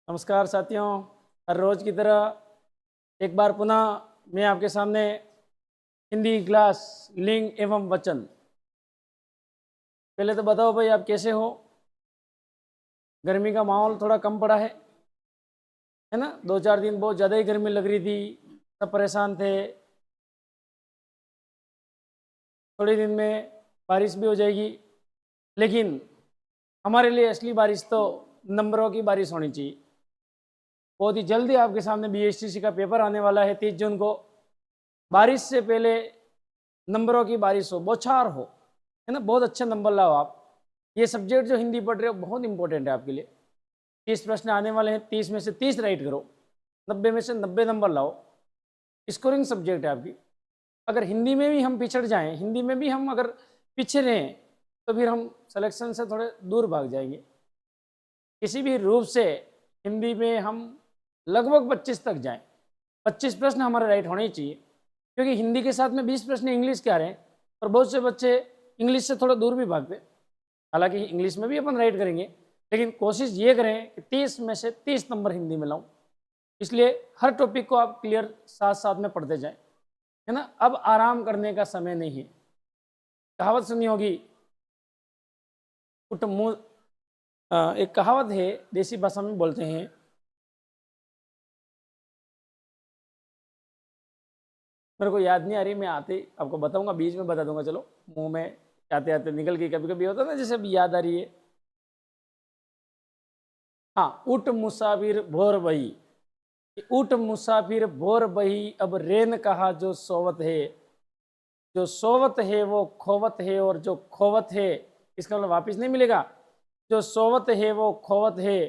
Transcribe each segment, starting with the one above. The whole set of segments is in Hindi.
नमस्कार साथियों, हर रोज़ की तरह एक बार पुनः मैं आपके सामने हिंदी क्लास लिंग एवं वचन। पहले तो बताओ भाई, आप कैसे हो? गर्मी का माहौल थोड़ा कम पड़ा है ना? 2-4 दिन बहुत ज़्यादा ही गर्मी लग रही थी, सब परेशान थे। थोड़े दिन में बारिश भी हो जाएगी, लेकिन हमारे लिए असली बारिश तो नंबरों की बारिश होनी चाहिए। बहुत ही जल्दी आपके सामने बीएसटीसी का पेपर आने वाला है 30 जून को। बारिश से पहले नंबरों की बारिश हो, बौछार हो, है ना? बहुत अच्छे नंबर लाओ आप। ये सब्जेक्ट जो हिंदी पढ़ रहे हो बहुत इंपॉर्टेंट है आपके लिए। 30 प्रश्न आने वाले हैं, 30 में से 30 राइट करो, 90 में से 90 नंबर लाओ। स्कोरिंग सब्जेक्ट है आपकी। अगर हिंदी में भी हम पिछड़ जाएं, हिंदी में भी हम अगर पीछे रहें, तो फिर हम सिलेक्शन से थोड़े दूर भाग जाएंगे। किसी भी रूप से हिंदी में हम लगभग 25 तक जाएं। 25 प्रश्न हमारे राइट होने ही चाहिए, क्योंकि हिंदी के साथ में 20 प्रश्न इंग्लिश के आ रहे हैं और बहुत से बच्चे इंग्लिश से थोड़ा दूर भी भागते। हालांकि इंग्लिश में भी अपन राइट करेंगे, लेकिन कोशिश ये करें कि 30 में से 30 नंबर हिंदी में लाऊं। इसलिए हर टॉपिक को आप क्लियर साथ साथ में पढ़ते जाएं, है ना? अब आराम करने का समय नहीं है। कहावत सुनी होगी, उठ मुंह। एक कहावत है, देसी भाषा में बोलते हैं, मेरे को याद नहीं आ रही, मैं आते आपको बताऊंगा, बीच में बता दूंगा। चलो, मुंह में आते आते निकल गई, कभी कभी होता है ना, जैसे अभी याद आ रही है। हाँ, उठ मुसाफिर भोर बही, उठ मुसाफिर भोर बही, अब रेन कहा जो सोवत है। जो सोवत है वो खोवत है, और जो खोवत है इसका मतलब वापिस नहीं मिलेगा। जो सोवत है वो खोवत है,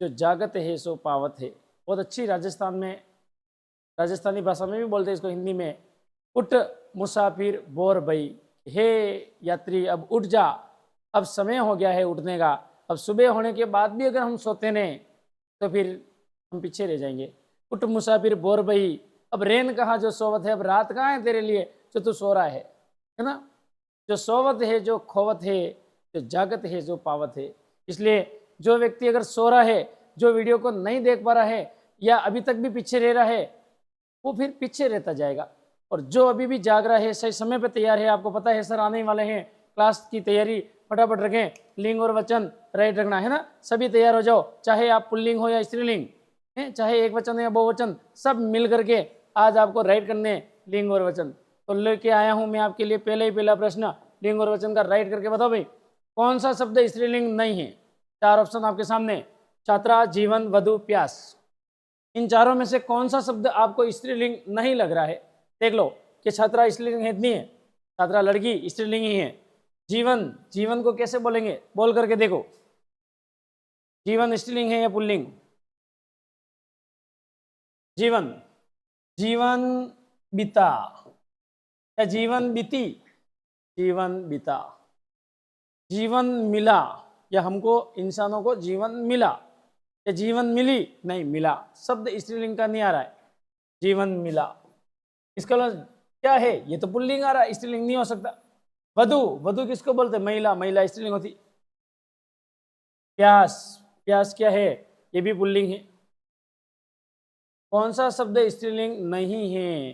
जो जागत है सो पावत है। बहुत अच्छी राजस्थान में, राजस्थानी भाषा में भी बोलते हैं इसको हिंदी में। उठ मुसाफिर भोर बही, हे यात्री अब उठ जा, अब समय हो गया है उठने का। अब सुबह होने के बाद भी अगर हम सोते नहीं, तो फिर हम पीछे रह जाएंगे। उठ मुसाफिर भोर बही, अब रेन कहाँ जो सोवत है, अब रात कहाँ है तेरे लिए जो तू सो रहा है ना? जो सोवत है, जो खोवत है, जो जागत है, जो पावत है। इसलिए जो व्यक्ति अगर सो रहा है, जो वीडियो को नहीं देख पा रहा है, या अभी तक भी पीछे रह रहा है, वो फिर पीछे रहता जाएगा। और जो अभी भी जाग रहा है, सही समय पर तैयार है, आपको पता है सर आने वाले हैं, क्लास की तैयारी फटाफट रखें। लिंग और वचन राइट रखना है ना? सभी तैयार हो जाओ, चाहे आप पुल्लिंग हो या स्त्रीलिंग है, चाहे एक वचन हो या बहुवचन, सब मिल करके आज आपको राइट करने लिंग और वचन। तो लेके आया हूं मैं आपके लिए पहले ही पहला प्रश्न, लिंग और वचन का राइट करके बताओ भाई, कौन सा शब्द स्त्रीलिंग नहीं है? 4 ऑप्शन आपके सामने, छात्रा, जीवन, वधु, प्यास। इन चारों में से कौन सा शब्द आपको स्त्रीलिंग नहीं लग रहा है? देख लो कि छात्रा स्त्रीलिंग है, नहीं है? छात्रा लड़की स्त्रीलिंग ही है। जीवन, जीवन को कैसे बोलेंगे? बोल करके देखो, जीवन स्त्रीलिंग है या पुल्लिंग? जीवन, जीवन बीता या जीवन बीती? जीवन बीता। जीवन मिला, या हमको इंसानों को जीवन मिला, या जीवन मिली? नहीं, मिला शब्द स्त्रीलिंग का नहीं आ रहा है, जीवन मिला। इसका मतलब क्या है? ये तो पुल्लिंग आ रहा है, स्त्रीलिंग नहीं हो सकता। वधु, वधु किसको बोलते? महिला, महिला स्त्रीलिंग होती। प्यास, प्यास क्या है? ये भी पुल्लिंग है। कौन सा शब्द स्त्रीलिंग नहीं है?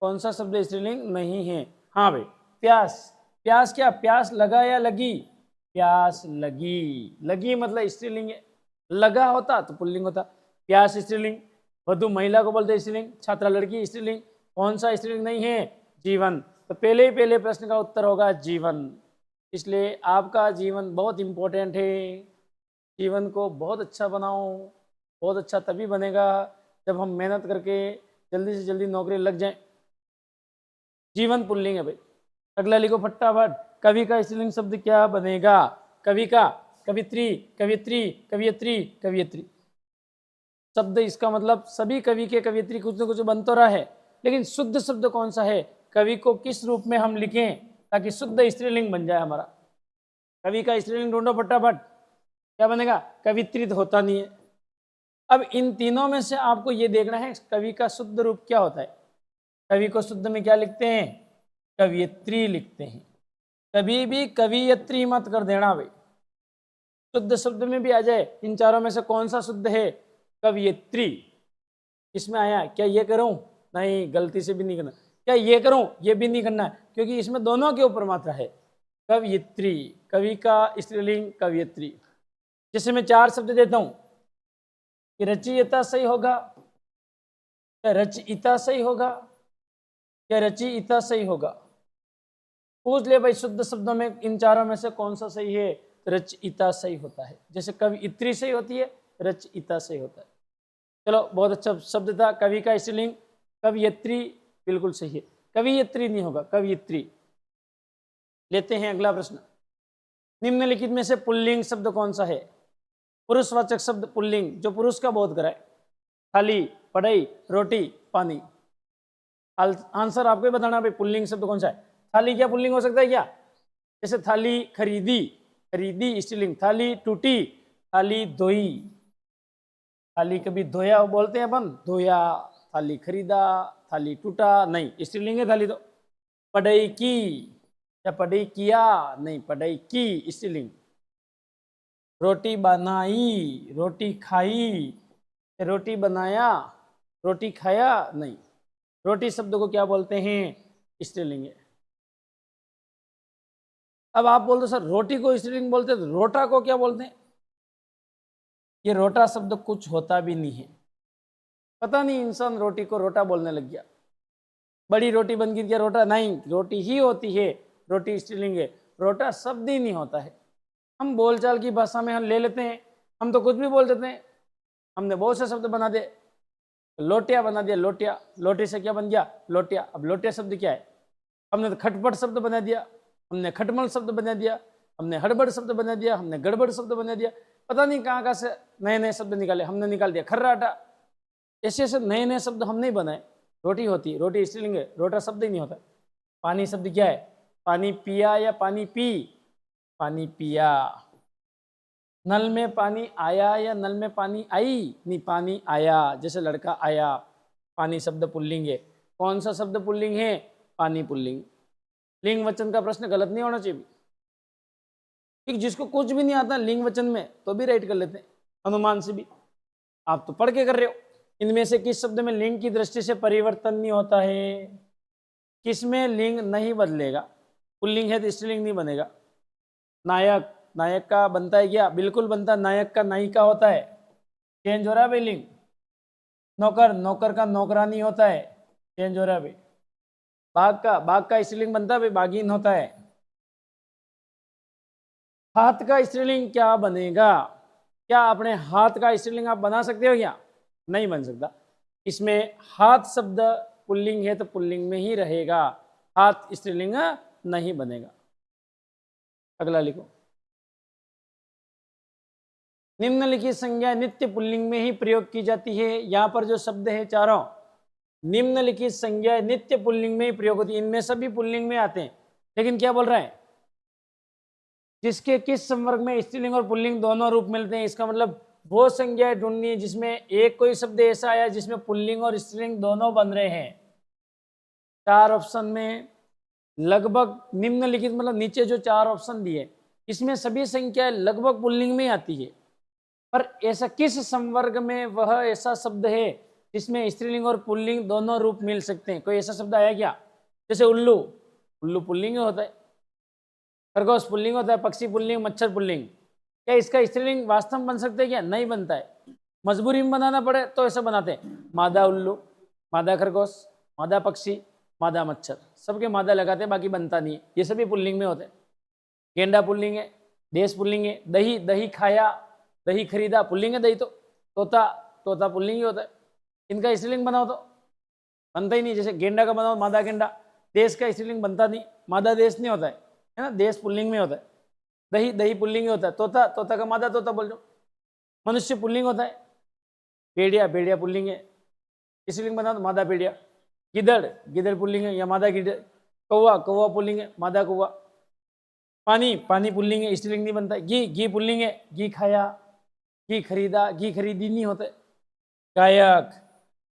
कौन सा शब्द स्त्रीलिंग नहीं है? हाँ भाई, प्यास। प्यास क्या? प्यास लगा या लगी? प्यास लगी, लगी मतलब स्त्रीलिंग है। लगा होता तो पुल्लिंग होता। प्यास स्त्रीलिंग, वधु महिला को बोलते स्त्रीलिंग, छात्रा लड़की स्त्रीलिंग। कौन सा स्त्रीलिंग नहीं है? जीवन। तो पहले ही पहले प्रश्न का उत्तर होगा जीवन। इसलिए आपका जीवन बहुत इंपॉर्टेंट है। जीवन को बहुत अच्छा बनाओ। बहुत अच्छा तभी बनेगा जब हम मेहनत करके जल्दी से जल्दी नौकरी लग जाए। जीवन पुल्लिंग है भाई। अगला लिखो फटाफट, कवि का स्त्रीलिंग शब्द क्या बनेगा? कवि का, कवित्री, कवित्री, कवियत्री, कवियत्री। शब्द इसका मतलब सभी कवि के कवियत्री कुछ न कुछ बन तो रहा है, लेकिन शुद्ध शब्द कौन सा है? कवि को किस रूप में हम लिखें ताकि शुद्ध स्त्रीलिंग बन जाए हमारा? कवि का स्त्रीलिंग ढूंढो फटाफट, क्या बनेगा? कवित्री तो होता नहीं है। अब इन तीनों में से आपको ये देखना है कवि का शुद्ध रूप क्या होता है। कवि को शुद्ध में क्या लिखते हैं? कवियत्री लिखते हैं। कभी भी कवियत्री मत कर देना भाई। शुद्ध शब्द में भी आ जाए, इन चारों में से कौन सा शुद्ध है? कवयित्री। इसमें आया, क्या ये करूं? नहीं, गलती से भी नहीं करना। क्या ये करूं? ये भी नहीं करना, क्योंकि इसमें दोनों के ऊपर मात्रा है। कवयित्री, कवि का स्त्रीलिंग कवयित्री। जैसे मैं चार शब्द देता हूं कि रचयिता सही होगा, क्या रचयिता सही होगा, क्या रचयिता सही होगा? पूछ ले भाई, शुद्ध शब्दों में इन चारों में से कौन सा सही है? रचयिता सही होता है। जैसे कवयित्री सही होती है, रचयिता सही होता है। चलो, बहुत अच्छा शब्द था। कवि का स्त्रीलिंग कवयित्री, बिल्कुल सही है। कवयित्री नहीं होगा, कवयित्री। लेते हैं अगला प्रश्न। निम्नलिखित में से पुल्लिंग शब्द कौन सा है? पुरुषवाचक शब्द पुल्लिंग जो पुरुष का बोध कराए। थाली, पढ़ाई, रोटी, पानी। आंसर आपको ही बताना भाई, पुल्लिंग शब्द कौन सा है। थाली क्या पुल्लिंग हो सकता है क्या? जैसे थाली खरीदी, खरीदी स्त्रीलिंग। थाली टूटी, थाली धोई। थाली कभी धोया बोलते हैं अपन, धोया। थाली खरीदा, थाली टूटा, नहीं, स्त्रीलिंग है थाली तो। पढ़ाई की या पढ़ाई किया, नहीं, पढ़ाई की स्त्रीलिंग। रोटी बनाई, रोटी खाई, रोटी बनाया, रोटी खाया, नहीं। रोटी शब्द को क्या बोलते हैं? स्त्रीलिंग है। अब आप बोल दो सर रोटी को स्त्रीलिंग बोलते हैं, तो रोटा को क्या बोलते हैं? ये रोटा शब्द कुछ होता भी नहीं है। पता नहीं इंसान रोटी को रोटा बोलने लग गया। बड़ी रोटी बन गई क्या रोटा? नहीं, रोटी ही होती है, रोटी स्त्रीलिंग है। रोटा शब्द ही नहीं होता है। हम बोलचाल की भाषा में हम ले लेते हैं, हम तो कुछ भी बोल देते हैं। हमने बहुत से शब्द बना दिए। लोटिया बना दिया, लोटिया। लोटे से क्या बन गया? लोटिया। अब लोटिया शब्द क्या है? हमने तो खटपट शब्द बना दिया, हमने खटमल शब्द बना दिया, हमने हड़बड़ शब्द बना दिया, हमने गड़बड़ शब्द बना दिया। पता नहीं कहाँ कहाँ से नए नए शब्द निकाले। हमने निकाल दिया खर्राटा। ऐसे ऐसे नए नए शब्द हम नहीं बनाए। रोटी होती है, रोटी स्त्रीलिंग है, रोटा शब्द ही नहीं होता। पानी शब्द क्या है? पानी पिया या पानी पी? पानी पिया। नल में पानी आया या नल में पानी आई? नहीं, पानी आया। जैसे लड़का आया, पानी शब्द पुल्लिंग है। कौन सा शब्द पुल्लिंग है? पानी पुल्लिंग। लिंग वचन का प्रश्न गलत नहीं होना चाहिए, क्योंकि जिसको कुछ भी नहीं आता लिंग वचन में तो भी राइट कर लेते हैं, अनुमान से भी। आप तो पढ़ के कर रहे हो। इनमें से किस शब्द में लिंग की दृष्टि से परिवर्तन नहीं होता है? किसमें लिंग नहीं बदलेगा? पुल्लिंग है तो स्त्रीलिंग नहीं बनेगा। नायक, नायक का बनता है क्या? बिल्कुल बनता है। नायक का नायिका होता है, चेंज हो रहा है भाई लिंग। नौकर, नौकर का नौकरानी होता है, चेंज हो रहा है भाई। बाघ का स्त्रीलिंग बनता है भाई, बाघीन होता है। हाथ का स्त्रीलिंग क्या बनेगा? क्या अपने हाथ का स्त्रीलिंग आप बना सकते हो क्या? नहीं बन सकता। इसमें हाथ शब्द पुल्लिंग है तो पुल्लिंग में ही रहेगा, हाथ स्त्रीलिंग नहीं बनेगा। अगला लिखो। निम्नलिखित संज्ञा नित्य पुल्लिंग में ही प्रयोग की जाती है। यहां पर जो शब्द है चारों, निम्नलिखित संज्ञा नित्य पुल्लिंग में ही प्रयोग होती है। इनमें सभी पुल्लिंग में आते हैं, लेकिन क्या बोल रहे हैं? जिसके किस संवर्ग में स्त्रीलिंग और पुल्लिंग दोनों रूप मिलते हैं। इसका मतलब वो संज्ञाएं ढूंढनी है जिसमें एक कोई शब्द ऐसा आया जिसमें पुल्लिंग और स्त्रीलिंग दोनों बन रहे हैं। चार ऑप्शन में लगभग निम्नलिखित, मतलब नीचे जो चार ऑप्शन दिए, इसमें सभी संख्याएं लगभग पुल्लिंग में आती है। पर ऐसा किस संवर्ग में वह ऐसा शब्द है जिसमें स्त्रीलिंग और पुल्लिंग दोनों रूप मिल सकते हैं? कोई ऐसा शब्द आया क्या? जैसे उल्लू, उल्लू पुल्लिंग होता है। खरगोश पुल्लिंग होता है, पक्षी पुल्लिंग, मच्छर पुल्लिंग। क्या इसका स्त्रीलिंग वास्तव में बन सकते हैं क्या? नहीं बनता है। मजबूरी में बनाना पड़े तो ऐसा बनाते हैं, मादा उल्लू, मादा खरगोश, मादा पक्षी, मादा मच्छर, सबके मादा लगाते हैं, बाकी बनता नहीं है। ये सभी पुल्लिंग में होते हैं। गेंडा पुल्लिंग है, देश पुल्लिंग है। दही, दही खाया, दही खरीदा, पुल्लिंग है दही तो। तोता, तोता पुल्लिंग ही होता है। इनका स्त्रीलिंग बनाओ तो बनता ही नहीं। जैसे गेंडा का बनाओ मादा गेंडा, देश का स्त्रीलिंग बनता नहीं, मादा देश नहीं होता है ना, देश पुल्लिंग में होता है। दही, दही पुल्लिंग ही होता है। तोता, तोता का मादा तोता बोल दो। मनुष्य पुल्लिंग होता है। भेड़िया, भेड़िया पुल्लिंग है, स्त्रीलिंग बनाओ तो मादा भेड़िया। गिदड़, गिदड़ पुल्लिंग है या मादा गिदड़। कौवा, कौवा पुल्लिंग है, मादा कौवा। पानी, पानी पुल्लिंग है, स्त्रीलिंग नहीं बनता है। घी, घी पुल्लिंग है, घी खाया, घी खरीदा, घी खरीदी नहीं होता है। गायक,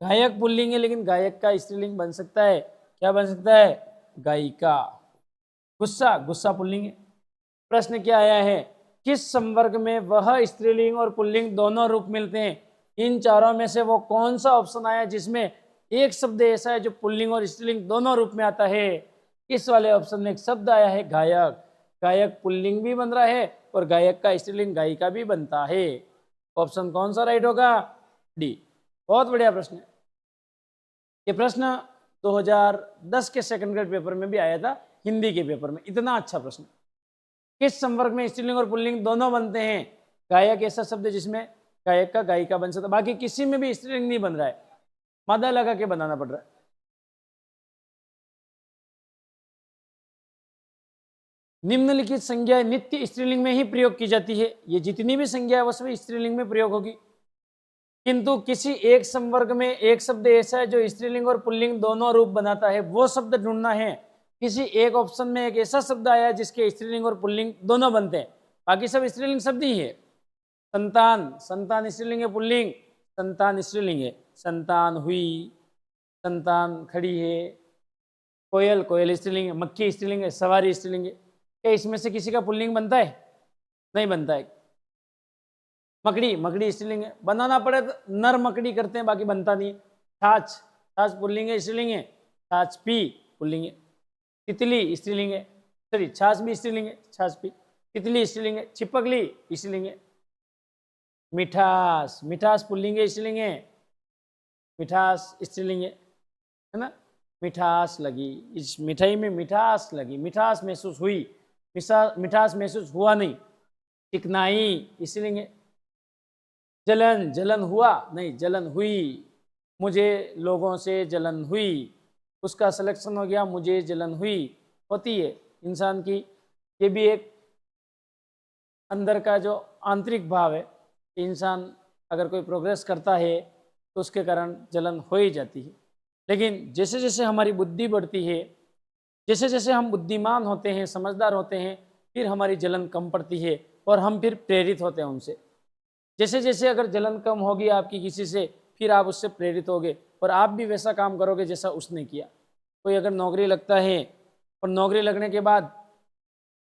गायक पुल्लिंग है, लेकिन गायक का स्त्रीलिंग बन सकता है। क्या बन सकता है? गायिका। गुस्सा, गुस्सा पुल्लिंग है। प्रश्न क्या आया है? किस संवर्ग में वह स्त्रीलिंग और पुल्लिंग दोनों रूप मिलते हैं? इन चारों में से वो कौन सा ऑप्शन आया जिसमें एक शब्द ऐसा है जो पुल्लिंग और स्त्रीलिंग दोनों रूप में आता है? इस वाले ऑप्शन में एक शब्द आया है गायक। गायक पुल्लिंग भी बन रहा है और गायक का स्त्रीलिंग गायिका भी बनता है। ऑप्शन कौन सा राइट होगा? डी। बहुत बढ़िया प्रश्न है ये। प्रश्न 2010 के सेकंड ग्रेड पेपर में भी आया था, हिंदी के पेपर में। इतना अच्छा प्रश्न। किस संवर्ग में स्त्रीलिंग और पुल्लिंग दोनों बनते हैं? गायक ऐसा शब्द है जिसमें गायक का गायिका बन सकता, बाकी किसी में भी स्त्रीलिंग नहीं बन रहा है, मादा लगा के बनाना पड़ रहा है। निम्नलिखित संज्ञा नित्य स्त्रीलिंग में ही प्रयोग की जाती है। ये जितनी भी संज्ञा है वो सभी स्त्रीलिंग में प्रयोग होगी, किंतु किसी एक संवर्ग में एक शब्द ऐसा है जो स्त्रीलिंग और पुल्लिंग दोनों रूप बनाता है, वो शब्द ढूंढना है। किसी एक ऑप्शन में एक ऐसा शब्द आया जिसके स्त्रीलिंग और पुल्लिंग दोनों बनते हैं, बाकी सब स्त्रीलिंग शब्द ही है। संतान, संतान स्त्रीलिंग है पुल्लिंग? संतान स्त्रीलिंग है। संतान हुई, संतान खड़ी है। कोयल, कोयल स्त्रीलिंग है। मक्खी स्त्रीलिंग है। सवारी स्त्रीलिंग है। क्या इसमें से किसी का पुल्लिंग बनता है? नहीं बनता है। मकड़ी, मकड़ी स्त्रीलिंग है। बनाना पड़े तो नर मकड़ी करते हैं, बाकी बनता नहीं। छाछ, छाछ पुल्लिंग है स्त्रीलिंग है? छाछ पी पुल्लिंग है। तितली स्त्रीलिंग है, सॉरी छाछ भी स्त्रीलिंग है, छाछ पी। तितली स्त्रीलिंग है। छिपकली स्त्रीलिंग है। मिठास, मिठास पुल्लिंग है स्त्रीलिंग है? मिठास स्त्रीलिंग है ना? मिठास लगी, इस मिठाई में मिठास लगी, मिठास महसूस हुई, मिठास महसूस हुआ नहीं। चिकनाई स्त्रीलिंग है। जलन, जलन हुआ नहीं, जलन हुई। मुझे लोगों से जलन हुई, उसका सिलेक्शन हो गया, मुझे जलन हुई। होती है इंसान की, ये भी एक अंदर का जो आंतरिक भाव है। इंसान अगर कोई प्रोग्रेस करता है तो उसके कारण जलन हो ही जाती है। लेकिन जैसे जैसे हमारी बुद्धि बढ़ती है, जैसे जैसे हम बुद्धिमान होते हैं, समझदार होते हैं, फिर हमारी जलन कम पड़ती है और हम फिर प्रेरित होते हैं उनसे। जैसे जैसे अगर जलन कम होगी आपकी किसी से, फिर आप उससे प्रेरित होगे और आप भी वैसा काम करोगे जैसा उसने किया। कोई अगर नौकरी लगता है और नौकरी लगने के बाद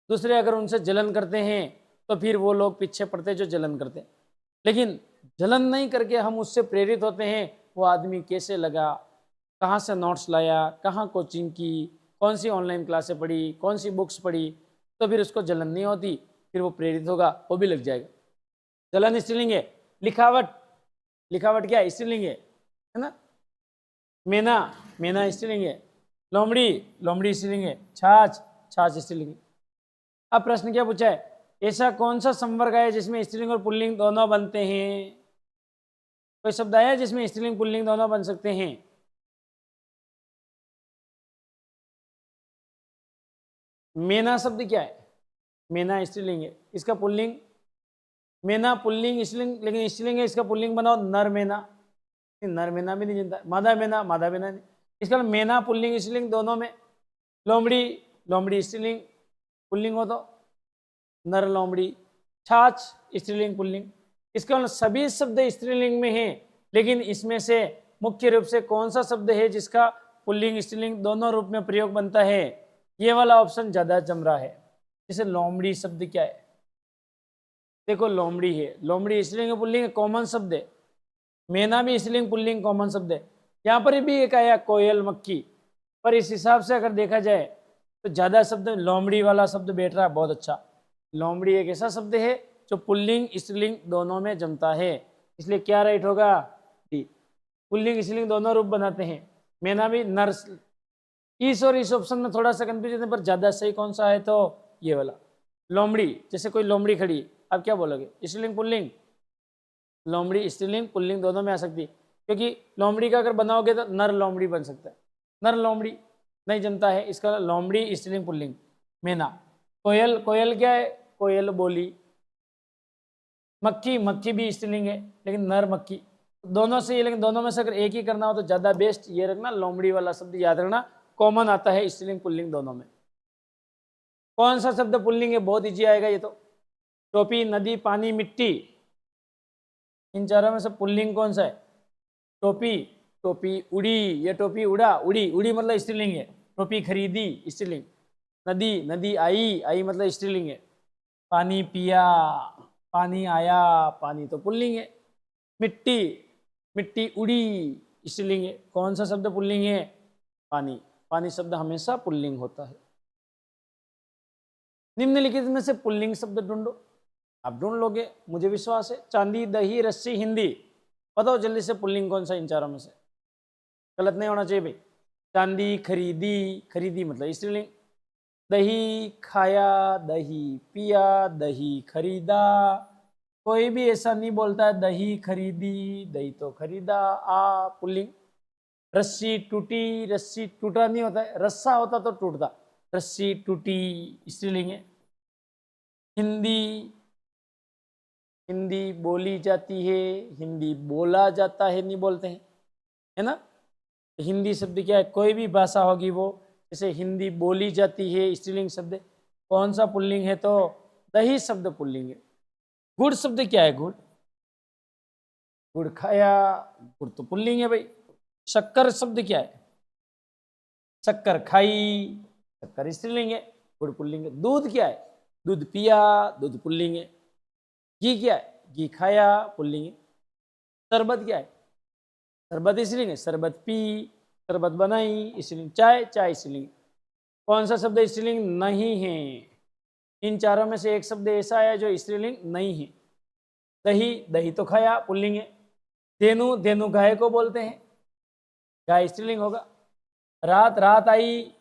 दूसरे अगर उनसे जलन करते हैं तो फिर वो लोग पीछे पड़ते जो जलन करते हैं। लेकिन जलन नहीं करके हम उससे प्रेरित होते हैं, वो आदमी कैसे लगा, कहाँ से नोट्स लाया, कहाँ कोचिंग की, कौन सी ऑनलाइन क्लासें पढ़ी, कौन सी बुक्स पढ़ी, तो फिर उसको जलन नहीं होती, फिर वो प्रेरित होगा, वो भी लग जाएगा। जलन स्त्रीलिंग है। लिखावट, लिखावट क्या है? स्त्रीलिंग है ना? मेना, मेना स्त्रीलिंग है। लोमड़ी, लोमड़ी स्त्रीलिंग है। छाछ, छाछ स्त्रीलिंग है। अब प्रश्न क्या पूछा है? ऐसा कौन सा संवर्ग है जिसमें स्त्रीलिंग और पुल्लिंग दोनों बनते हैं? कोई शब्द आया जिसमें स्त्रीलिंग पुल्लिंग दोनों बन सकते हैं? मेना शब्द क्या है? मेना स्त्रीलिंग है, इसका पुल्लिंग मेना, पुल्लिंग स्त्रीलिंग, लेकिन स्त्रीलिंग है, इसका पुल्लिंग बनाओ नर मेना। नर मेना भी नहीं जनता। मादा मेना, मादा मेना नहीं। इसका मेना पुल्लिंग स्त्रीलिंग दोनों में। लोमड़ी, लोमड़ी स्त्रीलिंग, पुल्लिंग हो तो नर लोमड़ी। छाछ स्त्रीलिंग पुल्लिंग। इसका सभी शब्द स्त्रीलिंग में हैं, लेकिन इसमें से मुख्य रूप से कौन सा शब्द है जिसका पुल्लिंग स्त्रीलिंग दोनों रूप में प्रयोग बनता है? ये वाला ऑप्शन ज्यादा जम रहा है। जैसे लोमड़ी शब्द क्या है? देखो लोमड़ी है, लोमड़ी स्त्रीलिंग पुल्लिंग कॉमन शब्द है। मेना भी स्त्रीलिंग पुल्लिंग कॉमन शब्द है। यहाँ पर भी एक आया कोयल, मक्खी, पर इस हिसाब से अगर देखा जाए तो ज्यादा शब्द लोमड़ी वाला शब्द बैठ रहा है, बहुत अच्छा। लोमड़ी एक ऐसा शब्द है जो पुल्लिंग स्त्रीलिंग दोनों में जमता है, इसलिए क्या राइट होगा? डी। पुल्लिंग स्त्रीलिंग दोनों रूप बनाते हैं। मेना भी नर। इस और इस ऑप्शन में थोड़ा सा कंफ्यूजन है, पर ज्यादा सही कौन सा है? तो ये वाला लोमड़ी। जैसे कोई लोमड़ी खड़ी, आप क्या बोलोगे? स्त्रीलिंग पुल्लिंग? लोमड़ी स्त्रीलिंग पुल्लिंग दोनों में आ सकती है, क्योंकि लोमड़ी का अगर बनाओगे तो नर लोमड़ी बन सकता है। नर लोमड़ी नहीं जमता है, इसका लोमड़ी स्त्रीलिंग पुल्लिंग। मेना। कोयल, कोयल क्या है? कोयल बोली। मक्खी, मक्खी भी स्त्रीलिंग है, लेकिन नर मक्खी। दोनों से, लेकिन दोनों में से अगर एक ही करना हो तो ज्यादा बेस्ट ये रखना, लोमड़ी वाला शब्द याद रखना, कॉमन आता है स्त्रीलिंग पुल्लिंग दोनों में। कौन सा शब्द पुल्लिंग है? बहुत इजी आएगा ये तो। टोपी, नदी, पानी, मिट्टी, इन चारों में से पुल्लिंग कौन सा है? टोपी, टोपी उड़ी, ये टोपी उड़ा, उड़ी, उड़ी मतलब स्त्रीलिंग है। टोपी खरीदी स्त्रीलिंग। नदी, नदी आई, आई मतलब स्त्रीलिंग है। पानी पिया, पानी आया, पानी तो पुल्लिंग है। मिट्टी, मिट्टी उड़ी, स्त्रीलिंग है। कौन सा शब्द पुल्लिंग है? पानी। पानी शब्द हमेशा पुल्लिंग होता है। निम्नलिखित में से पुल्लिंग शब्द ढूंढो। आप ढूंढ लोगे, मुझे विश्वास है। चांदी, दही, रस्सी, हिंदी। बताओ जल्दी से पुल्लिंग कौन सा इन चारों में से? गलत नहीं होना चाहिए भाई। चांदी खरीदी, खरीदी मतलब स्त्रीलिंग। दही खाया, दही पिया, दही खरीदा। कोई भी ऐसा नहीं बोलता है दही खरीदी, दही तो खरीदा, आ पुल्लिंग। रस्सी टूटी, रस्सी टूटा नहीं होता है, रस्सा होता तो टूटता। रस्सी टूटी स्त्रीलिंग है। हिंदी, हिंदी बोली जाती है, हिंदी बोला जाता है, नहीं बोलते हैं, है ना। हिंदी शब्द क्या है? कोई भी भाषा होगी वो, जैसे हिंदी बोली जाती है स्त्रीलिंग शब्द। कौन सा पुल्लिंग है? तो दही शब्द पुल्लिंग है। गुड़ शब्द क्या है? गुड़, गुड़ खाया, गुड़ तो पुल्लिंग है भाई। शक्कर शब्द क्या है? शक्कर खाई, शक्कर स्त्रीलिंग है, गुड़ पुल्लिंग है। दूध क्या है? दूध पिया, दूध पुल्लिंग है। घी क्या है? घी खाया, पुल्लिंग है। शरबत क्या है? शरबत स्त्रीलिंग है, शरबत पी, शरबत बनाई स्त्रीलिंग। चाय, चाय स्त्रीलिंग। कौन सा शब्द स्त्रीलिंग नहीं है? इन चारों में से एक शब्द ऐसा है जो स्त्रीलिंग नहीं है। दही, दही तो खाया, पुल्लिंग है। धेनु, धेनु गाय को बोलते हैं, गाय स्त्रीलिंग होगा। रात, रात आई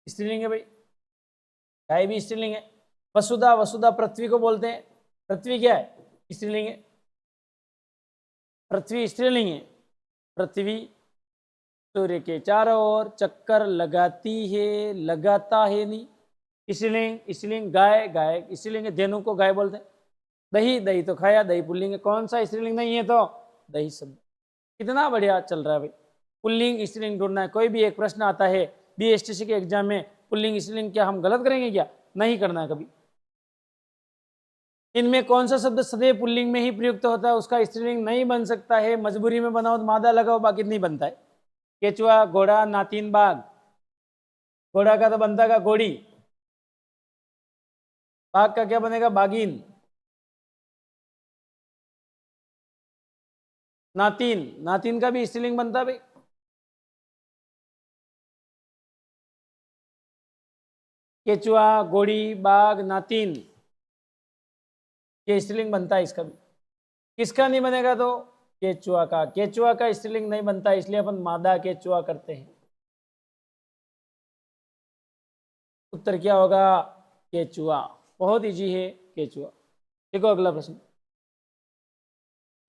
स्त्रीलिंग है भाई, गाय भी स्त्रीलिंग है। वसुधा, वसुधा पृथ्वी को बोलते हैं, पृथ्वी क्या है? स्त्रीलिंग है, पृथ्वी स्त्रीलिंग है। पृथ्वी सूर्य के चारों ओर चक्कर लगाती है, लगाता है नहीं, स्त्रीलिंग। स्त्रीलिंग गाय, गाय स्त्रीलिंग है, धेनु को गाय बोलते हैं। दही, दही तो खाया, दही पुल्लिंग है। कौन सा स्त्रीलिंग नहीं है? तो दही शब्द। कितना बढ़िया चल रहा है भाई। पुल्लिंग स्त्रीलिंग ढूंढना है। कोई भी एक प्रश्न आता है बीएसटीसी के एग्जाम में, पुल्लिंग स्त्रीलिंग क्या हम गलत करेंगे क्या? नहीं करना है कभी। इनमें कौन सा शब्द सदैव पुल्लिंग में ही प्रयुक्त होता है, उसका स्त्रीलिंग नहीं बन सकता है? मजबूरी में बनाओ तो मादा लगाओ, बाकी नहीं बनता है। केचुआ, घोड़ा, नातिन, बाघ। घोड़ा का तो बनता का घोड़ी, बाघ का क्या बनेगा? बाघिन। नातिन, नातिन का भी स्त्रीलिंग बनता है भाई। केचुआ, घोड़ी, बाघ, नातिन, ये स्त्रीलिंग बनता है इसका भी। किसका नहीं बनेगा? तो केचुआ का। केचुआ का स्त्रीलिंग नहीं बनता, इसलिए अपन मादा केचुआ करते हैं। उत्तर क्या होगा? केचुआ। बहुत इजी है केचुआ। देखो अगला प्रश्न।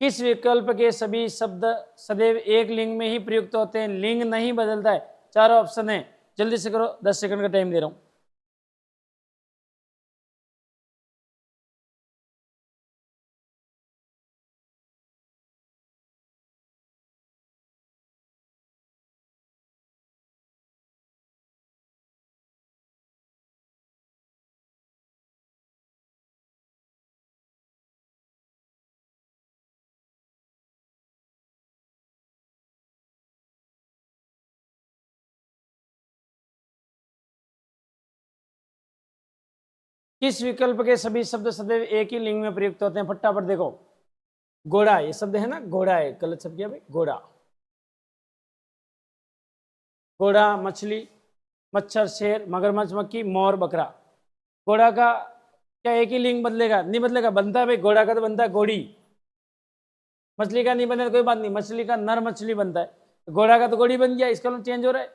किस विकल्प के सभी शब्द सदैव एक लिंग में ही प्रयुक्त होते हैं, लिंग नहीं बदलता है? चारों ऑप्शन है, जल्दी से करो, 10 सेकंड का टाइम दे रहा हूं। किस विकल्प के सभी शब्द सदैव एक ही लिंग में प्रयुक्त होते हैं? फटाफट देखो। घोड़ा, ये शब्द है ना, घोड़ा है, गलत शब्द क्या भाई? घोड़ा। घोड़ा, मछली, मच्छर, शेर, मगरमच्छ, मक्खी, मोर, बकरा। घोड़ा का क्या एक ही लिंग बदलेगा? नहीं बदलेगा, बनता है भाई। घोड़ा का तो बनता है घोड़ी। मछली का नहीं बने कोई बात नहीं, मछली का नर मछली बनता है। घोड़ा का तो घोड़ी बन गया, इसका चेंज हो रहा है।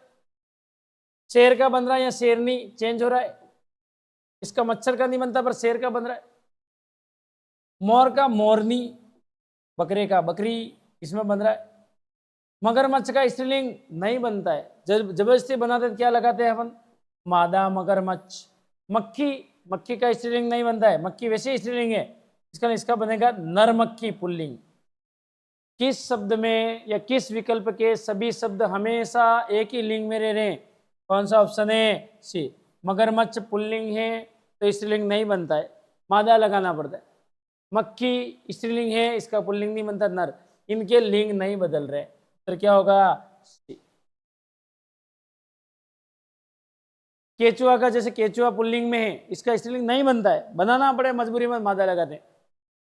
शेर का बन रहा है या शेरनी, चेंज हो रहा है। इसका मच्छर का नहीं बनता पर शेर का बन रहा है। मोर का मोरनी, बकरे का बकरी, इसमें बन रहा है। मगरमच्छ का स्त्रीलिंग नहीं बनता है, जब जबरदस्ती बनाते तो क्या लगाते हैं अपन? मादा मगरमच्छ। मक्खी, मक्खी का स्त्रीलिंग नहीं बनता है, मक्खी वैसे ही स्त्रीलिंग है, इसका बनेगा नर मक्खी पुल्लिंग। किस शब्द में या किस विकल्प के सभी शब्द हमेशा एक ही लिंग में रह रहे हैं? कौन सा ऑप्शन है? सी। मगरमच्छ पुल्लिंग है तो स्त्रीलिंग नहीं बनता है, मादा लगाना पड़ता है। मक्खी स्त्रीलिंग है, इसका पुल्लिंग नहीं बनता, नर। इनके लिंग नहीं बदल रहे, तो क्या होगा? सी। केचुआ का, जैसे केचुआ पुल्लिंग में है, इसका स्त्रीलिंग नहीं बनता है, बनाना पड़े मजबूरी में मादा लगाते हैं।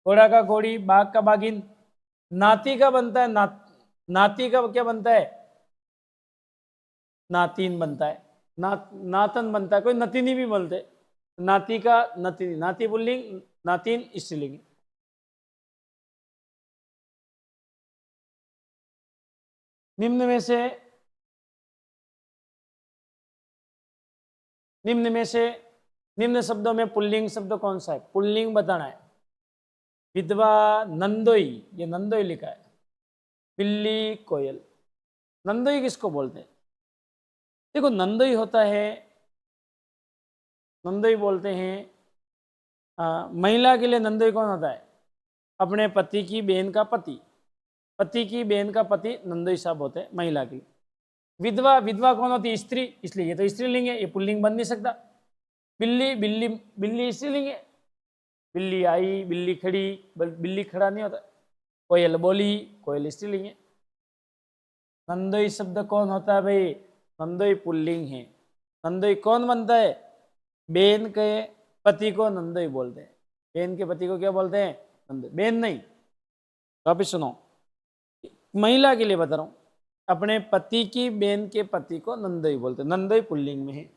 घोड़ा का घोड़ी, बाघ का बाघिन। नाती का बनता है नाती का क्या बनता है? नातीन बनता है। नातन बनता है, कोई नतिनी भी बोलते। नाती का नतिनी, नाती पुल्लिंग, नातीन स्त्रीलिंग। निम्न में से निम्न शब्दों में पुल्लिंग शब्द कौन सा है? पुल्लिंग बताना है। विधवा, नंदोई, ये नंदोई लिखा है। बिल्ली, कोयल। नंदोई किसको बोलते हैं? देखो नंदोई होता है, नंदोई बोलते हैं महिला के लिए। नंदोई कौन होता है? अपने पति की बहन का पति, पति की बहन का पति नंदोई साहब होते हैं महिला की। विधवा, विधवा कौन होती है? स्त्री, इसलिए ये तो स्त्रीलिंग है, ये पुल्लिंग बन नहीं सकता। बिल्ली, बिल्ली, बिल्ली स्त्रीलिंग है। बिल्ली आई, बिल्ली खड़ी, बिल्ली खड़ा नहीं होता। कोयल बोली, कोयल स्त्रीलिंग है। नंदोई शब्द कौन होता है भाई? नंदोई पुल्लिंग है। नंदोई कौन बनता है? बेन के पति को नंदोई बोलते हैं। बेन के पति को क्या बोलते हैं? नंदोई। बेन नहीं, वापिस सुनो, महिला के लिए बता रहा हूं। अपने पति की बेन के पति को नंदोई बोलते हैं। नंदोई पुल्लिंग में है।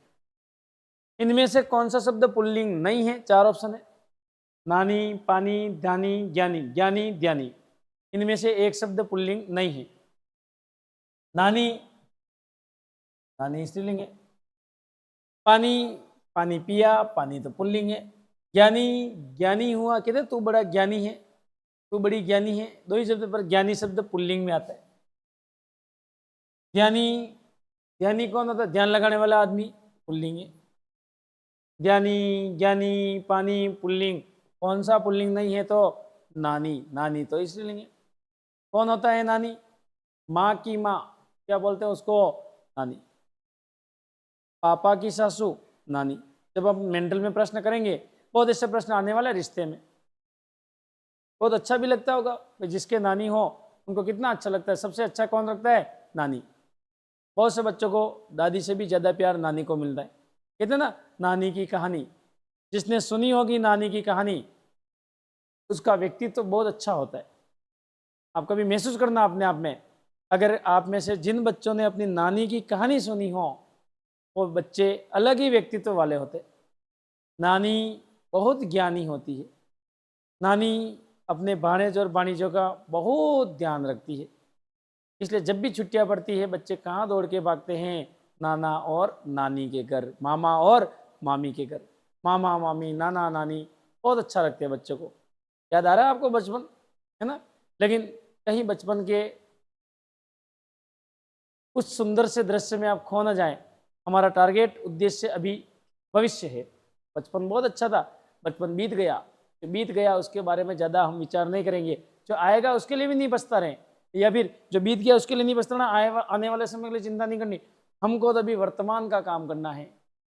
इनमें से कौन सा शब्द पुल्लिंग नहीं है? 4 ऑप्शन है। नानी, पानी, ध्यानी, ज्ञानी। ज्ञानी, ध्यानी, इनमें से एक शब्द पुल्लिंग नहीं है। नानी, नानी स्त्रीलिंग है। पानी, पानी पिया, पानी तो पुल्लिंग है। ज्ञानी, ज्ञानी हुआ, कहते तू बड़ा ज्ञानी है, तू बड़ी ज्ञानी है, दो ही शब्द पर ज्ञानी शब्द पुल्लिंग में आता है। ध्यानी, ध्यानी कौन होता है? ध्यान लगाने वाला आदमी, पुल्लिंग है। ज्ञानी, ज्ञानी, पानी पुल्लिंग। कौन सा पुल्लिंग नहीं है? तो नानी, नानी तो स्त्रीलिंग है। कौन होता है नानी? माँ की माँ, क्या बोलते हैं उसको? नानी। पापा की सासू, नानी। जब आप मेंटल में प्रश्न करेंगे, बहुत ऐसे प्रश्न आने वाले रिश्ते में, बहुत अच्छा भी लगता होगा। जिसके नानी हो उनको कितना अच्छा लगता है। सबसे अच्छा कौन लगता है? नानी। बहुत से बच्चों को दादी से भी ज़्यादा प्यार नानी को मिलता है। कहते हैं ना, नानी की कहानी, जिसने सुनी होगी नानी की कहानी, उसका व्यक्तित्व तो बहुत अच्छा होता है। आप कभी महसूस करना अपने आप में, अगर आप में से जिन बच्चों ने अपनी नानी की कहानी सुनी हो, वो बच्चे अलग ही व्यक्तित्व वाले होते। नानी बहुत ज्ञानी होती है। नानी अपने भाणेज और भाणीजों का बहुत ध्यान रखती है। इसलिए जब भी छुट्टियां पड़ती है, बच्चे कहाँ दौड़ के भागते हैं? नाना और नानी के घर, मामा और मामी के घर। मामा मामी, नाना नानी, बहुत अच्छा लगता है बच्चों को। याद आ रहा है आपको बचपन, है ना? लेकिन कहीं बचपन के उस सुंदर से दृश्य में आप खो ना जाएं। हमारा टारगेट, उद्देश्य अभी भविष्य है। बचपन बहुत अच्छा था, बचपन बीत गया, जो बीत गया उसके बारे में ज़्यादा हम विचार नहीं करेंगे। जो आएगा उसके लिए भी नहीं बचता रहें, या फिर जो बीत गया उसके लिए नहीं बचता ना, आने वाले समय के लिए चिंता नहीं करनी। हमको तो अभी वर्तमान का काम करना है।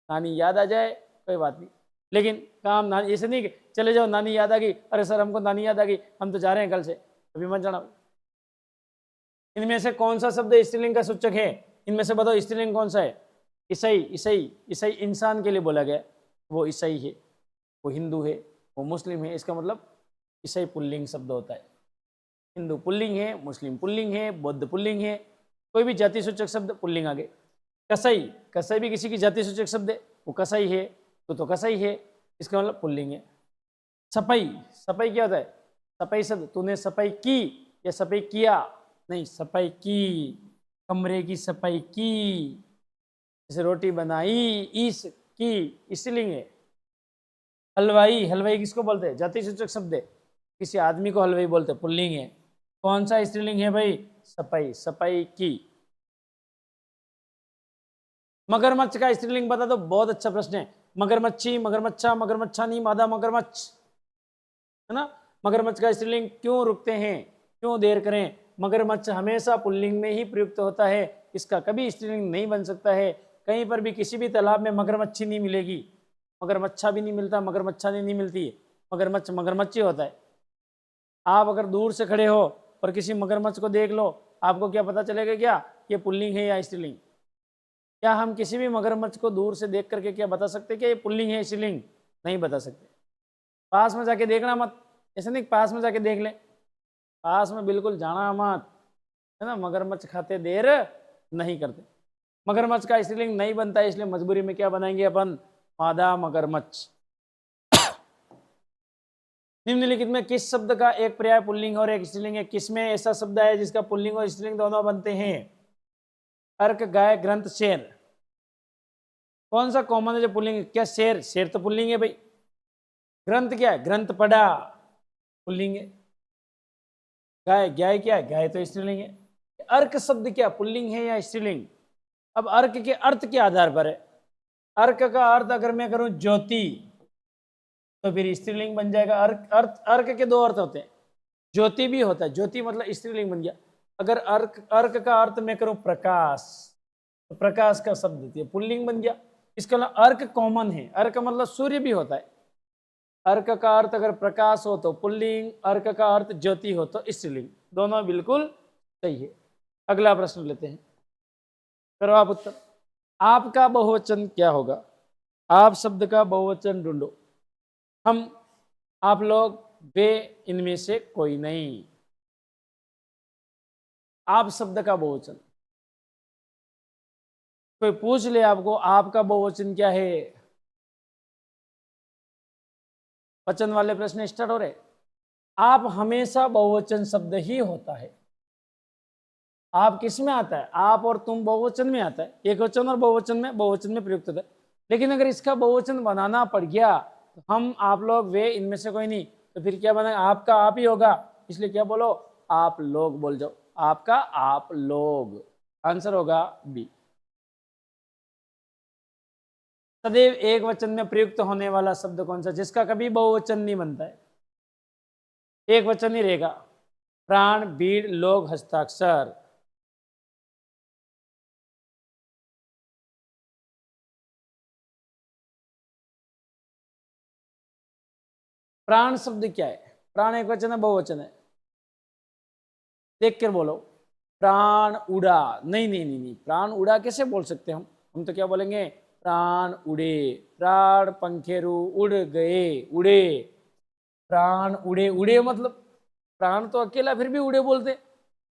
नानी याद आ जाए कोई बात नहीं, लेकिन काम नानी, ऐसे नहीं कि चले जाओ नानी याद आ गई, अरे सर हमको नानी याद आ गई, हम तो जा रहे हैं कल से, अभी मत जाना। इनमें से कौन सा शब्द स्त्रीलिंग का सूचक है? इनमें से बताओ स्त्रीलिंग कौन सा है? ईसाई, ईसाई, ईसाई इंसान के लिए बोला गया, वो ईसाई है, वो हिंदू है, वो मुस्लिम है। इसका मतलब ईसाई पुल्लिंग शब्द होता है। हिंदू पुल्लिंग है, मुस्लिम पुल्लिंग है, बौद्ध पुल्लिंग है। कोई भी जाति सूचक शब्द पुल्लिंग आगे। कसाई, कसाई भी किसी की जाति सूचक शब्द है, वो कसाई है, तो कसाई है, इसका मतलब पुल्लिंग है। सफाई, सफाई क्या होता है? सफाई शब्द, तूने सफाई की या सफाई किया? नहीं, सफाई की, कमरे की सफाई की, जैसे रोटी बनाई, इस की स्त्रीलिंग है। हलवाई, हलवाई किसको बोलते हैं? जाति सूचक शब्द है, किसी आदमी को हलवाई बोलते हैं, पुल्लिंग है। कौन सा स्त्रीलिंग है भाई? सफाई, सफाई की। मगरमच्छ का स्त्रीलिंग बता दो, बहुत अच्छा प्रश्न है। मगरमच्छी, मगरमच्छा, मगरमच्छानी, मादा मगरमच्छ, है ना? मगरमच्छ का स्त्रीलिंग क्यों रुकते हैं, क्यों देर करें? मगरमच्छ हमेशा पुल्लिंग में ही प्रयुक्त होता है, इसका कभी स्त्रीलिंग नहीं बन सकता है। कहीं पर भी किसी भी तालाब में मगरमच्छी नहीं मिलेगी, मगरमच्छा भी नहीं मिलता, मगरमच्छानी नहीं मिलती है, मगरमच्छ मगरमच्छ ही होता है। आप अगर दूर से खड़े हो और किसी मगरमच्छ को देख लो, आपको क्या पता चलेगा क्या ये पुल्लिंग है या स्त्रीलिंग? क्या हम किसी भी मगरमच्छ को दूर से देख करके क्या बता सकते कि ये पुल्लिंग है स्त्रीलिंग? नहीं बता सकते। पास में जाके देखना मत, ऐसा नहीं पास में जाके देख ले, पास में बिल्कुल जाना मत, है ना। मगरमच्छ खाते देर नहीं करते। मगरमच्छ का स्त्रीलिंग नहीं बनता है, इसलिए मजबूरी में क्या बनाएंगे अपन? मादा मगरमच्छ। निम्नलिखित में किस शब्द का एक पर्याय पुल्लिंग और एक स्त्रीलिंग है? किसमें ऐसा शब्द है जिसका पुल्लिंग और स्त्रीलिंग दोनों बनते हैं? अर्क, गाय, ग्रंथ, शेर। कौन सा कॉमन है जो पुल्लिंग है? क्या शेर? शेर तो पुल्लिंग है भाई। ग्रंथ क्या है? ग्रंथ पढ़ा, पुल्लिंग है। गाय, गाय क्या है? गाय तो स्त्रीलिंग है। अर्क शब्द क्या पुल्लिंग है या स्त्रीलिंग? अब अर्क के अर्थ के आधार पर है। अर्क का अर्थ अगर मैं करूं ज्योति तो फिर स्त्रीलिंग बन जाएगा। अर्क के दो अर्थ होते हैं, ज्योति भी होता है, ज्योति मतलब स्त्रीलिंग बन गया। अगर अर्क का अर्थ मैं करूं प्रकाश तो प्रकाश का शब्द देती है, पुल्लिंग बन गया। इसके अलावा अर्क कॉमन है, अर्क मतलब सूर्य भी होता है। अर्क का अर्थ अगर प्रकाश हो तो पुल्लिंग, अर्क का अर्थ ज्योति हो तो स्त्रीलिंग, दोनों बिल्कुल सही है। अगला प्रश्न लेते हैं, करो आप उत्तर। आपका बहुवचन क्या होगा? आप शब्द का बहुवचन ढूंढो। हम, आप लोग, वे, इनमें से कोई नहीं। आप शब्द का बहुवचन, कोई पूछ ले आपको आपका बहुवचन क्या है, वचन वाले प्रश्न स्टार्ट हो रहे। आप हमेशा बहुवचन शब्द ही होता है। आप किस में आता है? आप और तुम बहुवचन में आता है, एक वचन और बहुवचन में प्रयुक्त होता है। लेकिन अगर इसका बहुवचन बनाना पड़ गया तो हम, आप लोग, वे, इनमें से कोई नहीं, तो फिर क्या बनेगा? आपका आप ही होगा। इसलिए क्या बोलो? आप लोग बोल जाओ। आपका आप लोग, आंसर होगा बी। सदैव एक वचन में प्रयुक्त होने वाला शब्द कौन सा जिसका कभी बहुवचन नहीं बनता है? एक वचन ही रहेगा। प्राण, भीड़, लोग, हस्ताक्षर। प्राण शब्द क्या है? प्राण एक वचन है बहुवचन है? देख कर बोलो। प्राण उड़ा, नहीं नहीं नहीं नहीं, प्राण उड़ा कैसे बोल सकते हैं हम तो क्या बोलेंगे? प्राण उड़े। प्राण पंखेरु उड़ गए, उड़े, प्राण उड़े। उड़े मतलब प्राण तो अकेला फिर भी उड़े बोलते,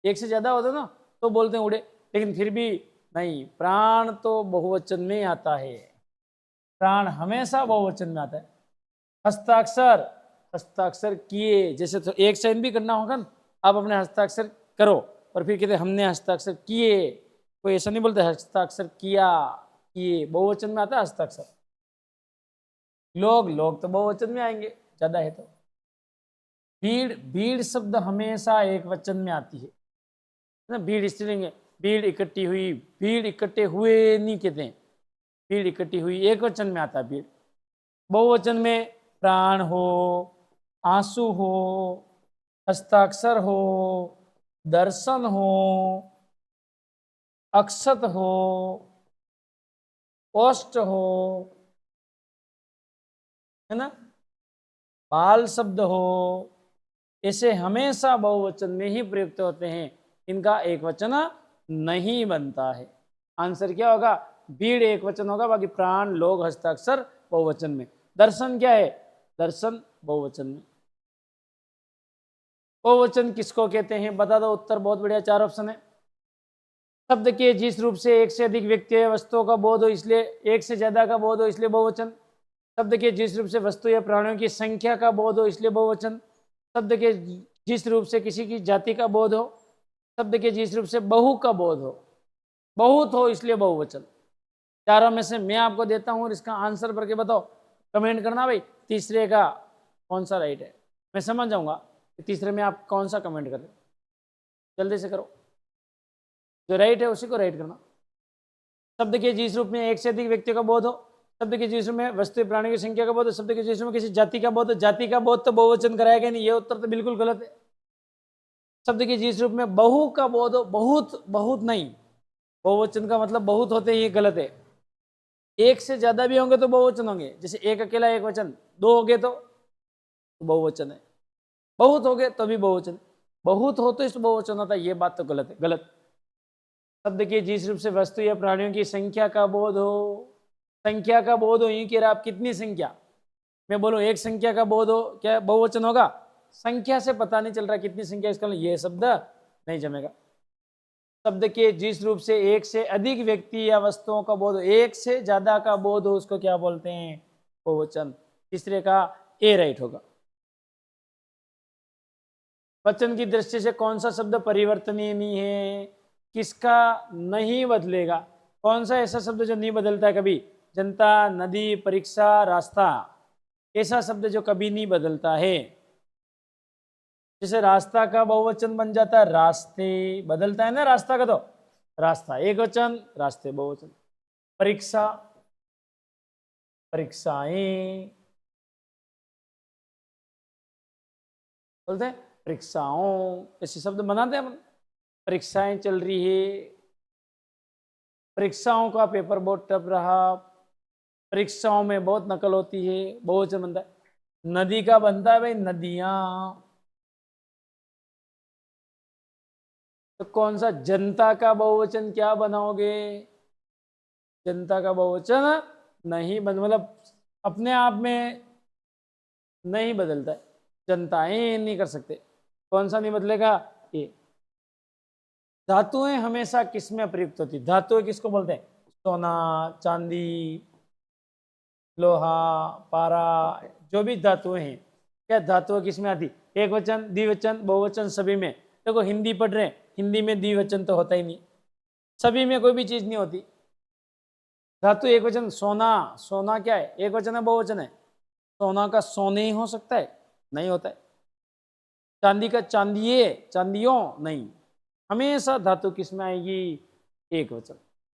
एक से ज्यादा होता ना तो बोलते हैं उड़े, लेकिन फिर भी नहीं, प्राण तो बहुवचन में आता है। प्राण हमेशा बहुवचन में आता है। हस्ताक्षर, हस्ताक्षर किए, जैसे तो एक साइन भी करना होगा ना, आप अपने हस्ताक्षर करो और फिर कहते हमने हस्ताक्षर किए, कोई ऐसा नहीं बोलते हस्ताक्षर किया, किए, बहुवचन में आता है हस्ताक्षर। लोग, लोग तो बहुवचन में आएंगे ज्यादा है तो। भीड़, भीड़ शब्द हमेशा एक वचन में आती है ना। भीड़ स्त्रीलिंग है, भीड़ इकट्ठी हुई, भीड़ इकट्ठे हुए नहीं कहते हैं, भीड़ इकट्ठी हुई एक वचन में आता है भीड़। बहुवचन में प्राण हो, आंसू हो, हस्ताक्षर हो, दर्शन हो, अक्षत हो, ओष्ठ हो, है ना, बाल शब्द हो, ऐसे हमेशा बहुवचन में ही प्रयुक्त होते हैं, इनका एक वचन नहीं बनता है। आंसर क्या होगा? भीड़ एक वचन होगा, बाकी प्राण, लोग, हस्ताक्षर बहुवचन में। दर्शन क्या है? दर्शन बहुवचन में। बहुवचन किसको कहते हैं? बता दो उत्तर, बहुत बढ़िया, 4 ऑप्शन है। शब्द के जिस रूप से एक से अधिक व्यक्ति या वस्तुओं का बोध हो इसलिए, एक से ज्यादा का बोध हो इसलिए बहुवचन। शब्द के जिस रूप से वस्तु या प्राणियों की संख्या का बोध हो इसलिए बहुवचन। शब्द के जिस रूप से किसी की जाति का बोध हो। शब्द के जिस रूप से बहु का बोध हो, बहुत हो इसलिए बहुवचन। चारों में से मैं आपको देता हूं और इसका आंसर करके बताओ, कमेंट करना भाई तीसरे का कौन सा राइट है। मैं समझ जाऊंगा तीसरे में आप कौन सा कमेंट कर रहे हो, जल्दी से करो, जो राइट है उसी को राइट करना। शब्द के जिस रूप में एक से अधिक व्यक्तियों का बोध हो, शब्द के जिस रूप में वस्तु प्राणी की संख्या का बोध हो, शब्द के जिस रूप में किसी जाति का बोध हो, जाति का बोध तो बहुवचन कराएगा नहीं, ये उत्तर तो बिल्कुल गलत है। शब्द के जिस रूप में बहु का बोध हो, बहुत, बहुत नहीं, बहुवचन का मतलब बहुत होते हैं, ये गलत है। एक से ज्यादा भी होंगे तो बहुवचन होंगे, जैसे एक अकेला एक वचन, दो हो गए तो बहुवचन है, बहुत हो गए तो भी बहुवचन, बहुत हो तो इस बहुवचन होता है, ये बात तो गलत है, गलत। शब्द के जिस रूप से वस्तु या प्राणियों की संख्या का बोध हो, संख्या का बोध हो, यूं कह रहा आप कितनी संख्या, मैं बोलूं एक संख्या का बोध हो, क्या बहुवचन होगा? संख्या से पता नहीं चल रहा कितनी संख्या, इसका ये शब्द नहीं जमेगा। शब्द के जिस रूप से एक से अधिक व्यक्ति या वस्तुओं का बोध हो, एक से ज्यादा का बोध हो, उसको क्या बोलते हैं? बहुवचन। तीसरे का ए राइट होगा। वचन की दृष्टि से कौन सा शब्द परिवर्तनीय नहीं है? किसका नहीं बदलेगा? कौन सा ऐसा शब्द जो नहीं बदलता है कभी? जनता, नदी, परीक्षा, रास्ता, ऐसा शब्द जो कभी नहीं बदलता है। जैसे रास्ता का बहुवचन बन जाता है रास्ते, बदलता है ना रास्ता का, तो रास्ता एक वचन, रास्ते बहुवचन। परीक्षा, परीक्षाएं बोलते हैं, परीक्षाओं, ऐसे शब्द बनाते हैं अपन। परीक्षाएं चल रही है, परीक्षाओं का पेपर बहुत टफ रहा, परीक्षाओं में बहुत नकल होती है, बहुवचन बनता है। नदी का बनता है भाई नदियां, तो कौन सा? जनता का बहुवचन क्या बनाओगे? जनता का बहुवचन नहीं बन, मतलब अपने आप में नहीं बदलता है। जनताएं नहीं कर सकते। कौन सा नहीं बदलेगा? ये। धातुएं हमेशा किस में प्रयुक्त होती? धातुएं किसको बोलते हैं? सोना, चांदी, लोहा, पारा, जो भी धातुएं हैं, क्या धातुएं किस में आती? एक वचन, द्विवचन, बहुवचन, सभी में। देखो हिंदी पढ़ रहे हैं, हिंदी में द्विवचन तो होता ही नहीं, सभी में कोई भी चीज नहीं होती। धातु एक वचन, सोना, सोना क्या है? एक वचन है बहुवचन है? सोना का सोने ही हो सकता है? नहीं होता है। चांदी का चांदिये, चांदियों, नहीं। हमेशा धातु किस में आएगी? एक वचन।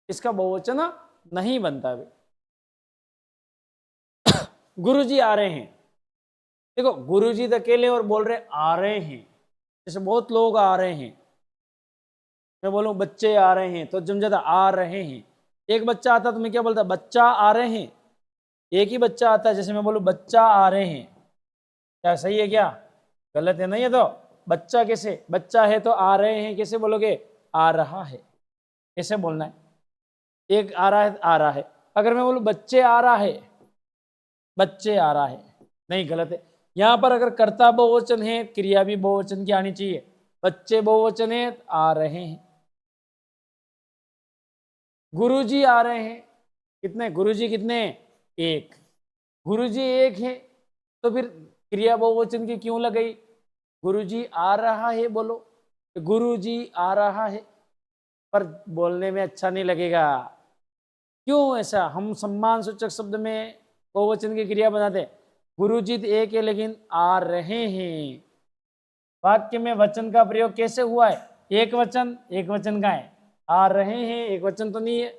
इसका बहुवचन नहीं बनता है। गुरुजी आ रहे हैं, देखो गुरुजी तो अकेले और बोल रहे आ रहे हैं, जैसे बहुत लोग आ रहे हैं, मैं बोलूं बच्चे आ रहे हैं तो जम जाता आ रहे हैं। एक बच्चा आता तो मैं क्या बोलता? बच्चा आ रहे हैं। एक ही बच्चा आता है, जैसे मैं बोलूं बच्चा आ रहे हैं, क्या सही है क्या? गलत है नहीं है? तो बच्चा कैसे? बच्चा है तो आ रहे हैं कैसे बोलोगे? आ रहा है, कैसे बोलना है? एक आ रहा है, आ रहा है। अगर मैं बोलूं बच्चे आ रहा है, बच्चे आ रहा है, नहीं, गलत है। यहां पर अगर कर्ता बहुवचन है, क्रिया भी बहुवचन की आनी चाहिए। बच्चे बहुवचन है, आ रहे हैं। गुरुजी आ रहे हैं, कितने गुरुजी? कितने? एक। गुरुजी एक है तो फिर क्रिया बहुवचन की क्यों लगाई? गुरुजी आ रहा है बोलो, गुरुजी आ रहा है, पर बोलने में अच्छा नहीं लगेगा। क्यों ऐसा? हम सम्मान सूचक शब्द में बहुवचन की क्रिया बनाते हैं। गुरुजी एक है लेकिन आ रहे हैं। वाक्य में वचन का प्रयोग कैसे हुआ है? एक वचन, एक वचन का है। आ रहे हैं एक वचन तो नहीं है।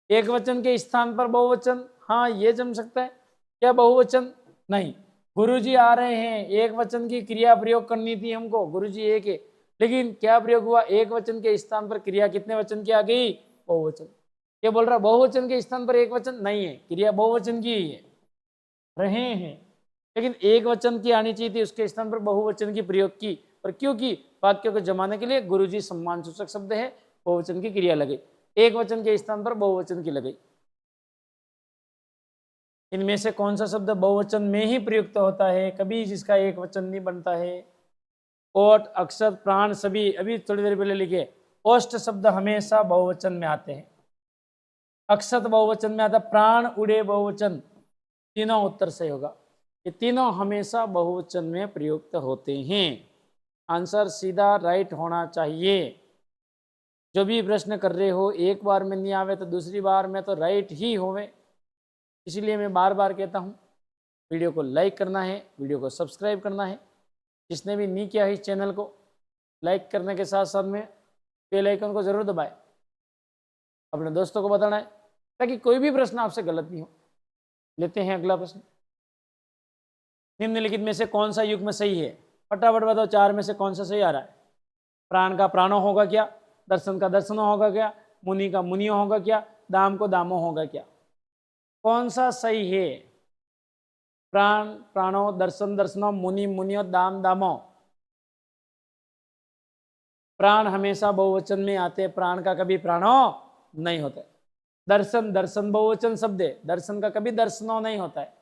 एक वचन के स्थान पर बहुवचन, हाँ ये जम सकता है। क्या बहुवचन? नहीं। गुरुजी आ रहे हैं, एक वचन की क्रिया प्रयोग करनी थी हमको, गुरुजी एक है, लेकिन क्या प्रयोग हुआ? एक वचन के स्थान पर क्रिया कितने वचन की आ गई? बहुवचन। ये बोल रहा बहुवचन के स्थान पर एक वचन नहीं है, क्रिया बहुवचन की ही है, रहे हैं, लेकिन एक वचन की आनी चाहिए थी, उसके स्थान पर बहुवचन की प्रयोग की। पर क्योंकि वाक्य को जमाने के लिए गुरुजी सम्मान सूचक शब्द है, बहुवचन की क्रिया लगी, एक वचन के स्थान पर बहुवचन की लगी। इनमें से कौन सा शब्द बहुवचन में ही प्रयुक्त होता है, कभी जिसका एक वचन नहीं बनता है? ओट, अक्षत, प्राण, सभी, अभी थोड़ी देर पहले लिखे। ओष्ट शब्द हमेशा बहुवचन में आते हैं, अक्षत बहुवचन में आता, प्राण, उड़े बहुवचन, तीनों उत्तर सही होगा। ये तीनों हमेशा बहुवचन में प्रयुक्त होते हैं। आंसर सीधा राइट होना चाहिए। जो भी प्रश्न कर रहे हो, एक बार में नहीं आवे तो दूसरी बार में तो राइट ही होवे। इसीलिए मैं बार बार कहता हूँ, वीडियो को लाइक करना है, वीडियो को सब्सक्राइब करना है। जिसने भी नहीं किया है इस चैनल को, लाइक करने के साथ साथ में बेल आइकन को जरूर दबाएं। अपने दोस्तों को बताना है ताकि कोई भी प्रश्न आपसे गलत नहीं हो। लेते हैं अगला प्रश्न। निम्नलिखित में से कौन सा युग्म सही है? फटाफट बताओ, चार में से कौन सा सही आ रहा है? प्राण का प्राणों होगा क्या? दर्शन का दर्शनों होगा क्या? मुनि का मुनियों होगा क्या? दाम को दामों होगा क्या? कौन सा सही है? प्राण प्राणों, दर्शन दर्शनों, मुनि मुनियों, दाम दामों। प्राण हमेशा बहुवचन में आते हैं, प्राण का कभी प्राणो नहीं होता है। दर्शन, दर्शन बहुवचन शब्द है, दर्शन का कभी दर्शनों नहीं होता है।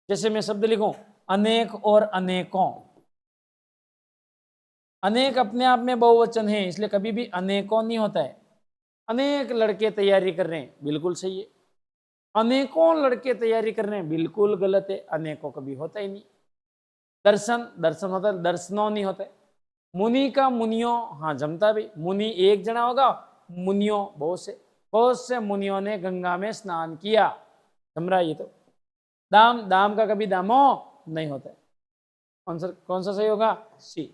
जैसे मैं शब्द लिखूं अनेक और अनेकों, अनेक अपने आप में बहुवचन है, इसलिए कभी भी अनेकों नहीं होता है। अनेक लड़के तैयारी कर रहे हैं, बिल्कुल सही है। अनेकों लड़के तैयारी कर रहे हैं, बिल्कुल गलत है, अनेकों कभी होता ही नहीं। दर्शन, दर्शन होता है, दर्शनों नहीं होता है। मुनि का मुनियों, हाँ जमता भी, मुनि एक जना होगा, मुनियों बहुत से मुनियों ने गंगा में स्नान किया, जम रहा है ये तो। दाम, दाम का कभी दामो नहीं होता है। कौन सा सही होगा? सी।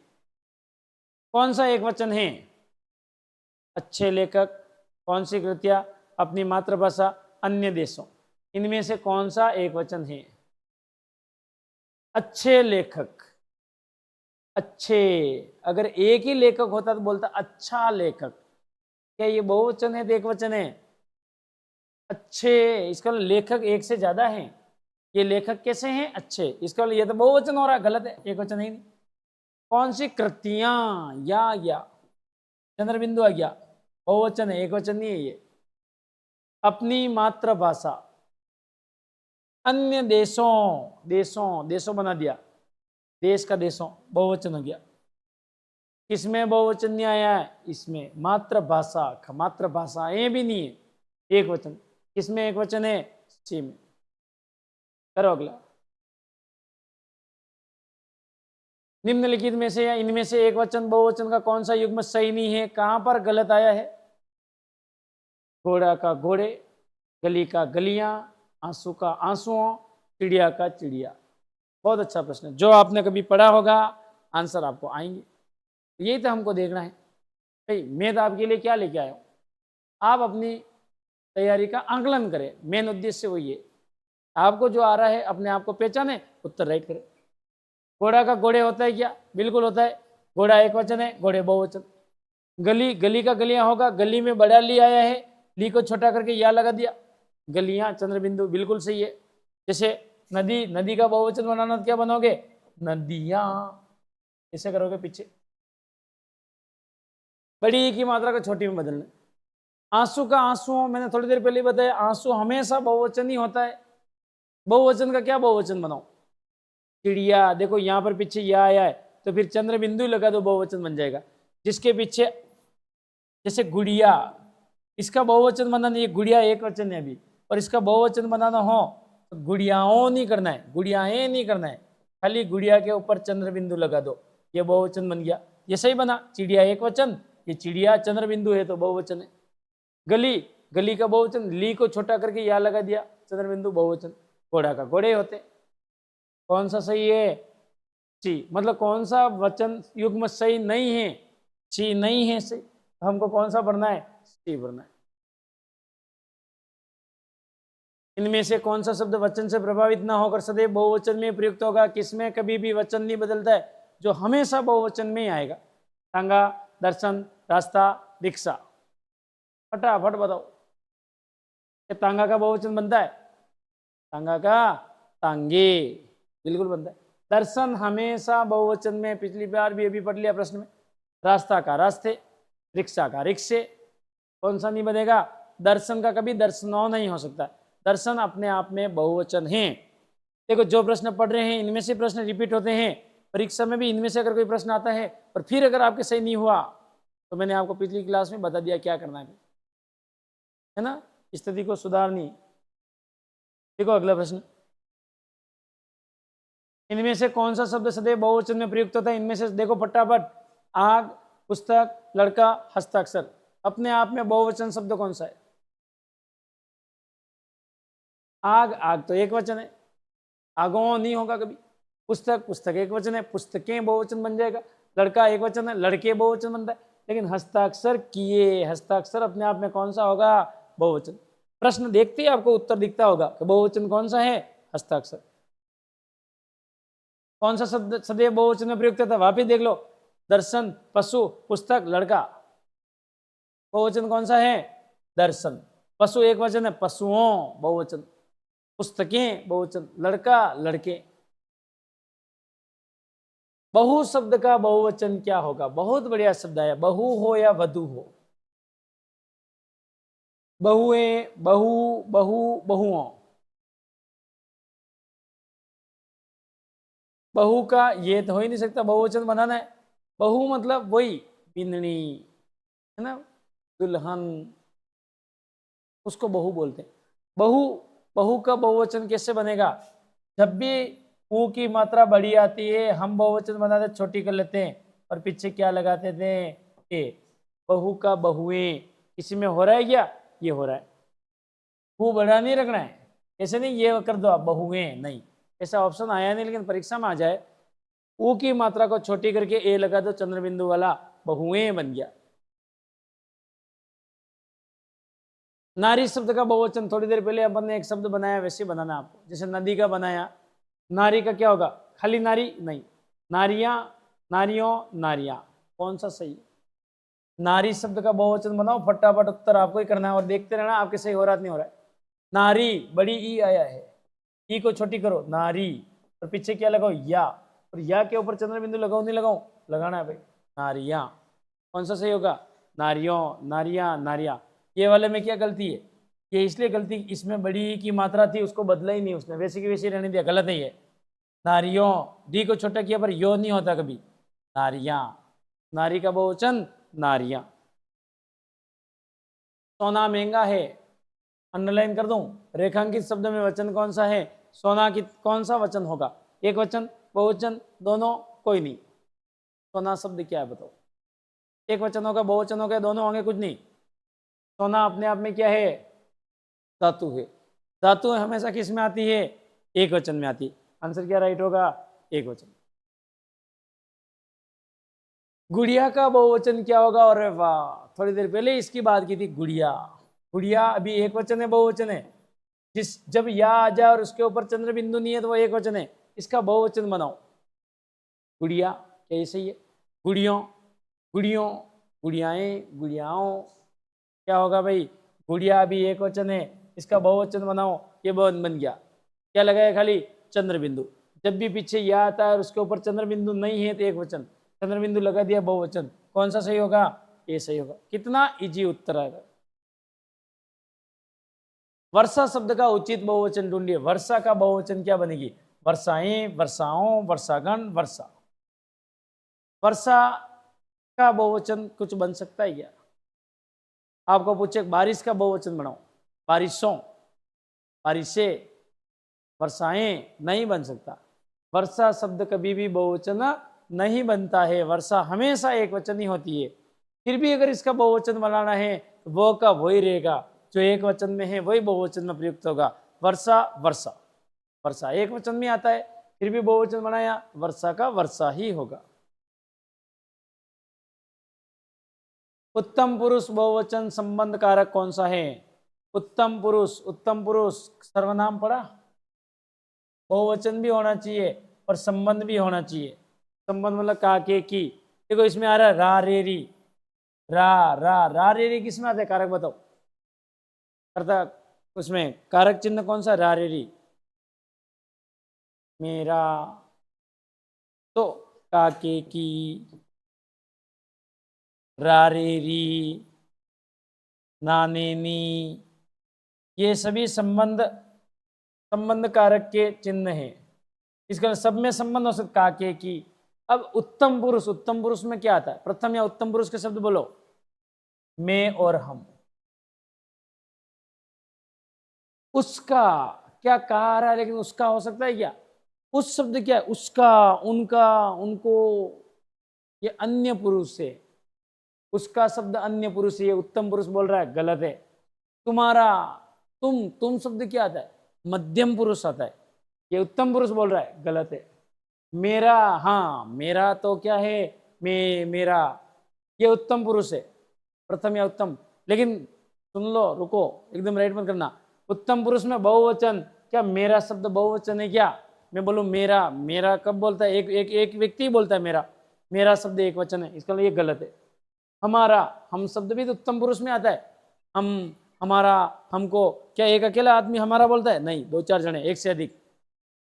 कौन सा एक वचन है? अच्छे लेखक, कौन सी कृतियां, अपनी मातृभाषा, अन्य देशों, इनमें से कौन सा एक वचन है? अच्छे लेखक, अच्छे, अगर एक ही लेखक होता तो बोलता अच्छा लेखक। क्या ये बहुवचन है, एक वचन है? अच्छे, इसका लेखक एक से ज्यादा है, ये लेखक कैसे हैं? अच्छे, इसका ये तो बहुवचन हो रहा है, गलत है, एक वचन है ही नहीं। कौन सी कृतियां, या चंद्रबिंदु आ गया, बहुवचन है, एक वचन नहीं है ये। अपनी मातृभाषा, अन्य देशों, देशों, देशों बना दिया, देश का देशों, बहुवचन हो गया। किसमें बहुवचन नहीं आया है? इसमें। मातृभाषा, मातृभाषाएं भी नहीं है, एक वचन। किसमें एक वचन है? सी में। करो अगला। निम्नलिखित में से या इनमें से एक वचन बहुवचन का कौन सा युग्म सही नहीं है? कहां पर गलत आया है? घोड़ा का घोड़े, गली का गलियां, आंसू का आंसुओं, चिड़िया का चिड़िया। बहुत अच्छा प्रश्न है, जो आपने कभी पढ़ा होगा आंसर आपको आएंगे। यही तो हमको देखना है भाई, मैं तो आपके लिए क्या लेके आया हूं, आप अपनी तैयारी का आंकलन करें, मेन उद्देश्य वही है। आपको जो आ रहा है अपने आप को पहचाने, उत्तर राइट करें। घोड़ा का घोड़े होता है क्या? बिल्कुल होता है, घोड़ा एक वचन है, घोड़े बहुवचन। गली, गली का गलियां होगा, गली में बड़ा ली आया है, ली को छोटा करके या लगा दिया, गलियां, चंद्रबिंदु, बिल्कुल सही है। जैसे नदी, नदी का बहुवचन बनाना क्या बनोगे? नदियां, ऐसे करोगे पीछे, बड़ी की मात्रा को छोटी में बदलना। आंसू का आंसुओं, मैंने थोड़ी देर पहले बताया, आंसू हमेशा बहुवचन ही होता है, बहुवचन का क्या बहुवचन बनाओ? चिड़िया, देखो यहां पर पीछे या आया है, तो फिर चंद्र बिंदु लगा दो, बहुवचन बन जाएगा। जिसके पीछे, जैसे गुड़िया, इसका बहुवचन बनाना, ये गुड़िया एक वचन है अभी, और इसका बहुवचन बनाना हो तो गुड़ियाओं नहीं करना है, गुड़ियाएं नहीं करना है, खाली गुड़िया के ऊपर चंद्र बिंदु लगा दो, ये बहुवचन बन गया। ये सही बना, चिड़िया एक वचन, ये चिड़िया चंद्र बिंदु है तो बहुवचन है। गली, गली का बहुवचन, ली को छोटा करके या लगा दिया, चंद्र बिंदु बहुवचन। घोड़ा का घोड़े होते। कौन सा सही है? सी। मतलब कौन सा वचन युग्म सही नहीं है? सी नहीं है सही, तो हमको कौन सा भरना है? सी भरना है। इनमें से कौन सा शब्द वचन से प्रभावित ना होकर सदैव बहुवचन में प्रयुक्त होगा? किसमें कभी भी वचन नहीं बदलता है, जो हमेशा बहुवचन में ही आएगा? टांगा, दर्शन, रास्ता, रिक्शा। फटाफट बताओ, ये तांगा का बहुवचन बनता है? तांगा का तांगे, बिल्कुल बनता है। दर्शन हमेशा बहुवचन में, पिछली बार भी अभी पढ़ लिया प्रश्न में। रास्ता का रास्ते, रिक्शा का रिक्शे। कौन सा नहीं बनेगा? दर्शन का कभी दर्शनों नहीं हो सकता, दर्शन अपने आप में बहुवचन है। देखो जो प्रश्न पढ़ रहे हैं इनमें से प्रश्न रिपीट होते हैं, परीक्षा में भी इनमें से अगर कोई प्रश्न आता है और फिर अगर आपके सही नहीं हुआ तो मैंने आपको पिछली क्लास में बता दिया क्या करना है ना, स्थिति को सुधारनी। देखो अगला प्रश्न, इनमें से कौन सा शब्द सदैव बहुवचन में प्रयुक्त होता है? इनमें से देखो फटाफट, आग, पुस्तक, लड़का, हस्ताक्षर। अपने आप में बहुवचन शब्द कौन सा है? आग, आग तो एक वचन है, आगों नहीं होगा कभी। पुस्तक, पुस्तक एक वचन है, पुस्तकें बहुवचन बन जाएगा। लड़का एक वचन है, लड़के बहुवचन बनता है। लेकिन हस्ताक्षर किए, हस्ताक्षर अपने आप में कौन सा होगा? बहुवचन। प्रश्न देखते ही आपको उत्तर दिखता होगा कि बहुवचन कौन सा है? हस्ताक्षर। कौन सा शब्द सदैव बहुवचन में प्रयुक्त था? वापिस देख लो, दर्शन, पशु, पुस्तक, लड़का। बहुवचन कौन सा है? दर्शन। पशु एक वचन है, पशुओं बहुवचन। पुस्तकें बहुवचन, लड़का, लड़के। बहु शब्द का बहुवचन क्या होगा? बहुत बढ़िया शब्द है, बहु हो या वधु हो। बहुएं, बहु, बहु, बहुओं। बहु का ये तो हो ही नहीं सकता, बहुवचन बनाना है। बहु मतलब वही बिंदनी, है ना, दुल्हन, उसको बहु बोलते हैं। बहु, बहु का बहुवचन कैसे बनेगा? जब भी ऊ की मात्रा बड़ी आती है हम बहुवचन बनाते छोटी कर लेते हैं और पीछे क्या लगाते थे? ए। बहु का बहुएं, किसी में हो रहा है क्या? ये हो रहा है। ऊ बड़ा नहीं रखना है, ऐसे नहीं ये कर दो आप बहुएं, नहीं, ऐसा ऑप्शन आया नहीं, लेकिन परीक्षा में आ जाए। ऊ की मात्रा को छोटी करके ए लगा दो चंद्र बिंदु वाला, बहुएं बन गया। नारी शब्द का बहुवचन थोड़ी देर पहले अपन ने एक शब्द बनाया, वैसे बनाना आपको, जैसे नदी का बनाया। नारी का क्या होगा? खाली नारी नहीं, नारियां, नारियों, नारियां। कौन सा सही? नारी शब्द का बहुवचन बनाओ, फटाफट उत्तर आपको ही करना है और देखते रहना आपके सही हो रहा नहीं हो रहा है। नारी, बड़ी ई आया है, ई को छोटी करो, नारी, और पीछे क्या लगाओ? या, और या के ऊपर चंद्र बिंदु लगाओ नहीं लगाओ? लगाना है भाई। नारियां, कौन सा सही होगा? नारियों, नारियां, नारियां। ये वाले में क्या गलती है? ये इसलिए गलती, इसमें बड़ी की मात्रा थी, उसको बदला ही नहीं उसने, वैसे की वैसे रहने दिया, गलत है ये। नारियों, डी को छोटा किया पर यो नहीं होता कभी। नारियां, नारी का बहुवचन नारियां। सोना महंगा है, अंडरलाइन कर दूं। रेखांकित शब्द में वचन कौन सा है? सोना की कौन सा वचन होगा? एक वचन, बहुवचन, दोनों, कोई नहीं। सोना शब्द क्या है बताओ? एक वचन होगा, बहुवचन होगा, दोनों होंगे, कुछ नहीं। सोना अपने आप में क्या है? धातु है। धातु हमेशा किस में आती है? एक वचन में आती है। आंसर क्या राइट होगा? एक वचन। गुड़िया का बहुवचन क्या होगा? और वाह, थोड़ी देर पहले इसकी बात की थी, गुड़िया। गुड़िया अभी एक वचन है, बहुवचन है? जिस जब या आ जाए और उसके ऊपर चंद्र बिंदु नहीं है तो वो एक वचन है, इसका बहुवचन बनाओ। गुड़िया, क्या ये सही है? गुड़ियों, गुड़ियों, गुड़ियाएं, गुड़ियाओं, क्या होगा भाई? गुड़िया अभी एक वचन है, इसका बहुवचन बनाओ। ये बन गया। क्या लगाया? खाली चंद्र बिंदु। जब भी पीछे या आता है और उसके ऊपर चंद्र बिंदु नहीं है तो एक वचन, चंद्र बिंदु लगा दिया, बहुवचन। कौन सा सही होगा? ये सही होगा। कितना इजी उत्तर आएगा। वर्षा शब्द का उचित बहुवचन ढूंढिए। वर्षा का बहुवचन क्या बनेगी? वर्षाएं, वर्षाओं, वर्षागण, वर्षा। वर्षा का बहुवचन कुछ बन सकता है क्या? आपको पूछे बारिश का बहुवचन बनाओ, बारिशों, बारिशें, वर्षाएं, नहीं बन सकता। वर्षा शब्द कभी भी बहुवचन नहीं बनता है, वर्षा हमेशा एक वचन ही होती है। फिर भी अगर इसका बहुवचन बनाना है तो वो का वही रहेगा, जो एक वचन में है वही बहुवचन में प्रयुक्त होगा। वर्षा, वर्षा, वर्षा एक वचन में आता है, फिर भी बहुवचन बनाया, वर्षा का वर्षा ही होगा। उत्तम पुरुष बहुवचन संबंध कारक कौन सा है? उत्तम पुरुष, उत्तम पुरुष सर्वनाम पड़ा, बहुवचन भी होना चाहिए और संबंध भी होना चाहिए। संबंध मतलब का, के, की। देखो इसमें आ रहा है रा रे री, रा रे री किस में आता है? कारक बताओ। करता उसमें कारक चिन्ह कौन सा? रा रे री। मेरा, तो का, के, की, रा रे री, ना ने नी, ये सभी संबंध, संबंध कारक के चिन्ह हैं। इसका सब में संबंध हो सकता, का, के, की। अब उत्तम पुरुष, उत्तम पुरुष में क्या आता है? प्रथम या उत्तम पुरुष के शब्द बोलो। मैं और हम। उसका क्या कहा रहा है, लेकिन उसका हो सकता है क्या? उस शब्द क्या है? उसका, उनका, उनको, ये अन्य पुरुष है। उसका शब्द अन्य पुरुष है, ये उत्तम पुरुष बोल रहा है, गलत है। तुम्हारा, तुम शब्द क्या आता है? मध्यम पुरुष आता है, ये उत्तम पुरुष बोल रहा है, गलत है। मेरा, हाँ मेरा तो क्या है? मेरा, ये उत्तम पुरुष है, प्रथम या उत्तम। लेकिन सुन लो, रुको, एकदम राइट मत करना। उत्तम पुरुष में बहुवचन, क्या मेरा शब्द बहुवचन है क्या? मैं बोलूं मेरा, मेरा कब बोलता है? एक व्यक्ति बोलता है मेरा, मेरा शब्द एक वचन है, इसका ये गलत है। हमारा, हम शब्द भी तो उत्तम पुरुष में आता है। हम, हमारा, हमको, क्या एक अकेला आदमी हमारा बोलता है? नहीं, दो चार जने, एक से अधिक।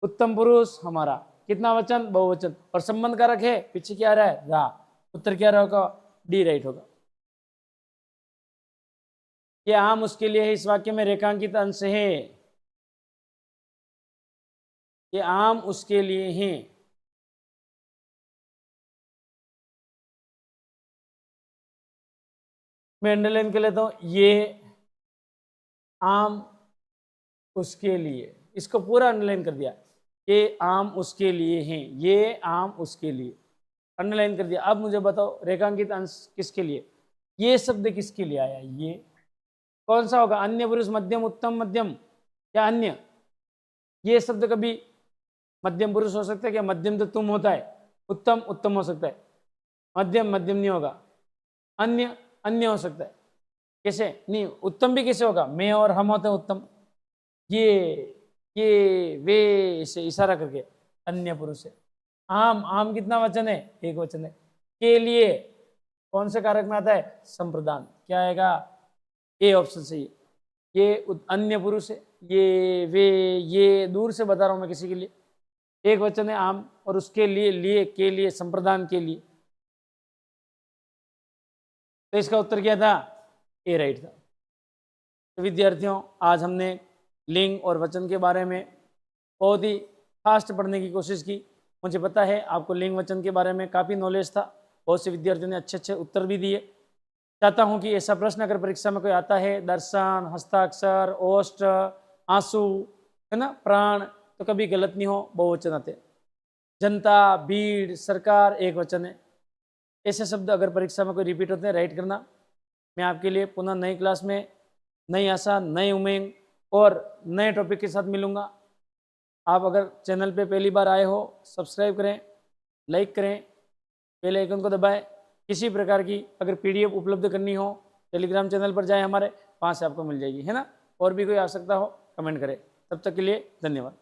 उत्तम पुरुष हमारा, कितना वचन, बहुवचन, और संबंध कारक है, पीछे क्या आ रहा है, रा। उत्तर क्या होगा, डी राइट होगा। ये आम उसके लिए है, इस वाक्य में रेखांकित अंश है। ये आम उसके लिए है। मैं अंडरलाइन कर लेता हूं, ये आम उसके लिए, इसको पूरा अंडरलाइन कर दिया। ये आम उसके लिए हैं, ये आम उसके लिए, अंडरलाइन कर दिया। अब मुझे बताओ रेखांकित अंश किसके लिए, ये शब्द किसके लिए आया, ये कौन सा होगा, अन्य पुरुष, मध्यम, उत्तम, मध्यम या अन्य। ये शब्द कभी मध्यम पुरुष हो सकता है क्या, मध्यम तो तुम होता है, उत्तम उत्तम हो सकता है, मध्यम मध्यम नहीं होगा, अन्य अन्य हो सकता है। कैसे नहीं, उत्तम भी कैसे होगा, मैं और हम होते हैं उत्तम, ये वे से इशारा करके अन्य पुरुष है। आम, आम कितना वचन है, एक वचन है। के लिए कौन से कारक में आता है, संप्रदान, क्या आएगा, ए ऑप्शन सही है। ये अन्य पुरुष है, ये वे, ये दूर से बता रहा हूं मैं किसी के लिए, एक वचन है आम, और उसके लिए, लिए के लिए, संप्रदान के लिए, तो इसका उत्तर क्या था, ए राइट था। तो विद्यार्थियों, आज हमने लिंग और वचन के बारे में बहुत ही फास्ट पढ़ने की कोशिश की। मुझे पता है आपको लिंग वचन के बारे में काफ़ी नॉलेज था, बहुत से विद्यार्थियों ने अच्छे अच्छे उत्तर भी दिए। चाहता हूं कि ऐसा प्रश्न अगर परीक्षा में कोई आता है, दर्शन, हस्ताक्षर, ओष्ठ, आंसू, है ना, प्राण, तो कभी गलत नहीं हो, बहुवचन आते। जनता, भीड़, सरकार, एक वचन है। ऐसे शब्द अगर परीक्षा में कोई रिपीट होते हैं, राइट करना। मैं आपके लिए पुनः नई क्लास में नई आशा, नई उम्मीद और नए टॉपिक के साथ मिलूंगा। आप अगर चैनल पे पहली बार आए हो, सब्सक्राइब करें, लाइक करें, बेल आइकन को दबाएं। किसी प्रकार की अगर पीडीएफ उपलब्ध करनी हो, टेलीग्राम चैनल पर जाएं हमारे, वहाँ से आपको मिल जाएगी, है ना। और भी कोई आवश्यकता हो कमेंट करें। तब तक के लिए धन्यवाद।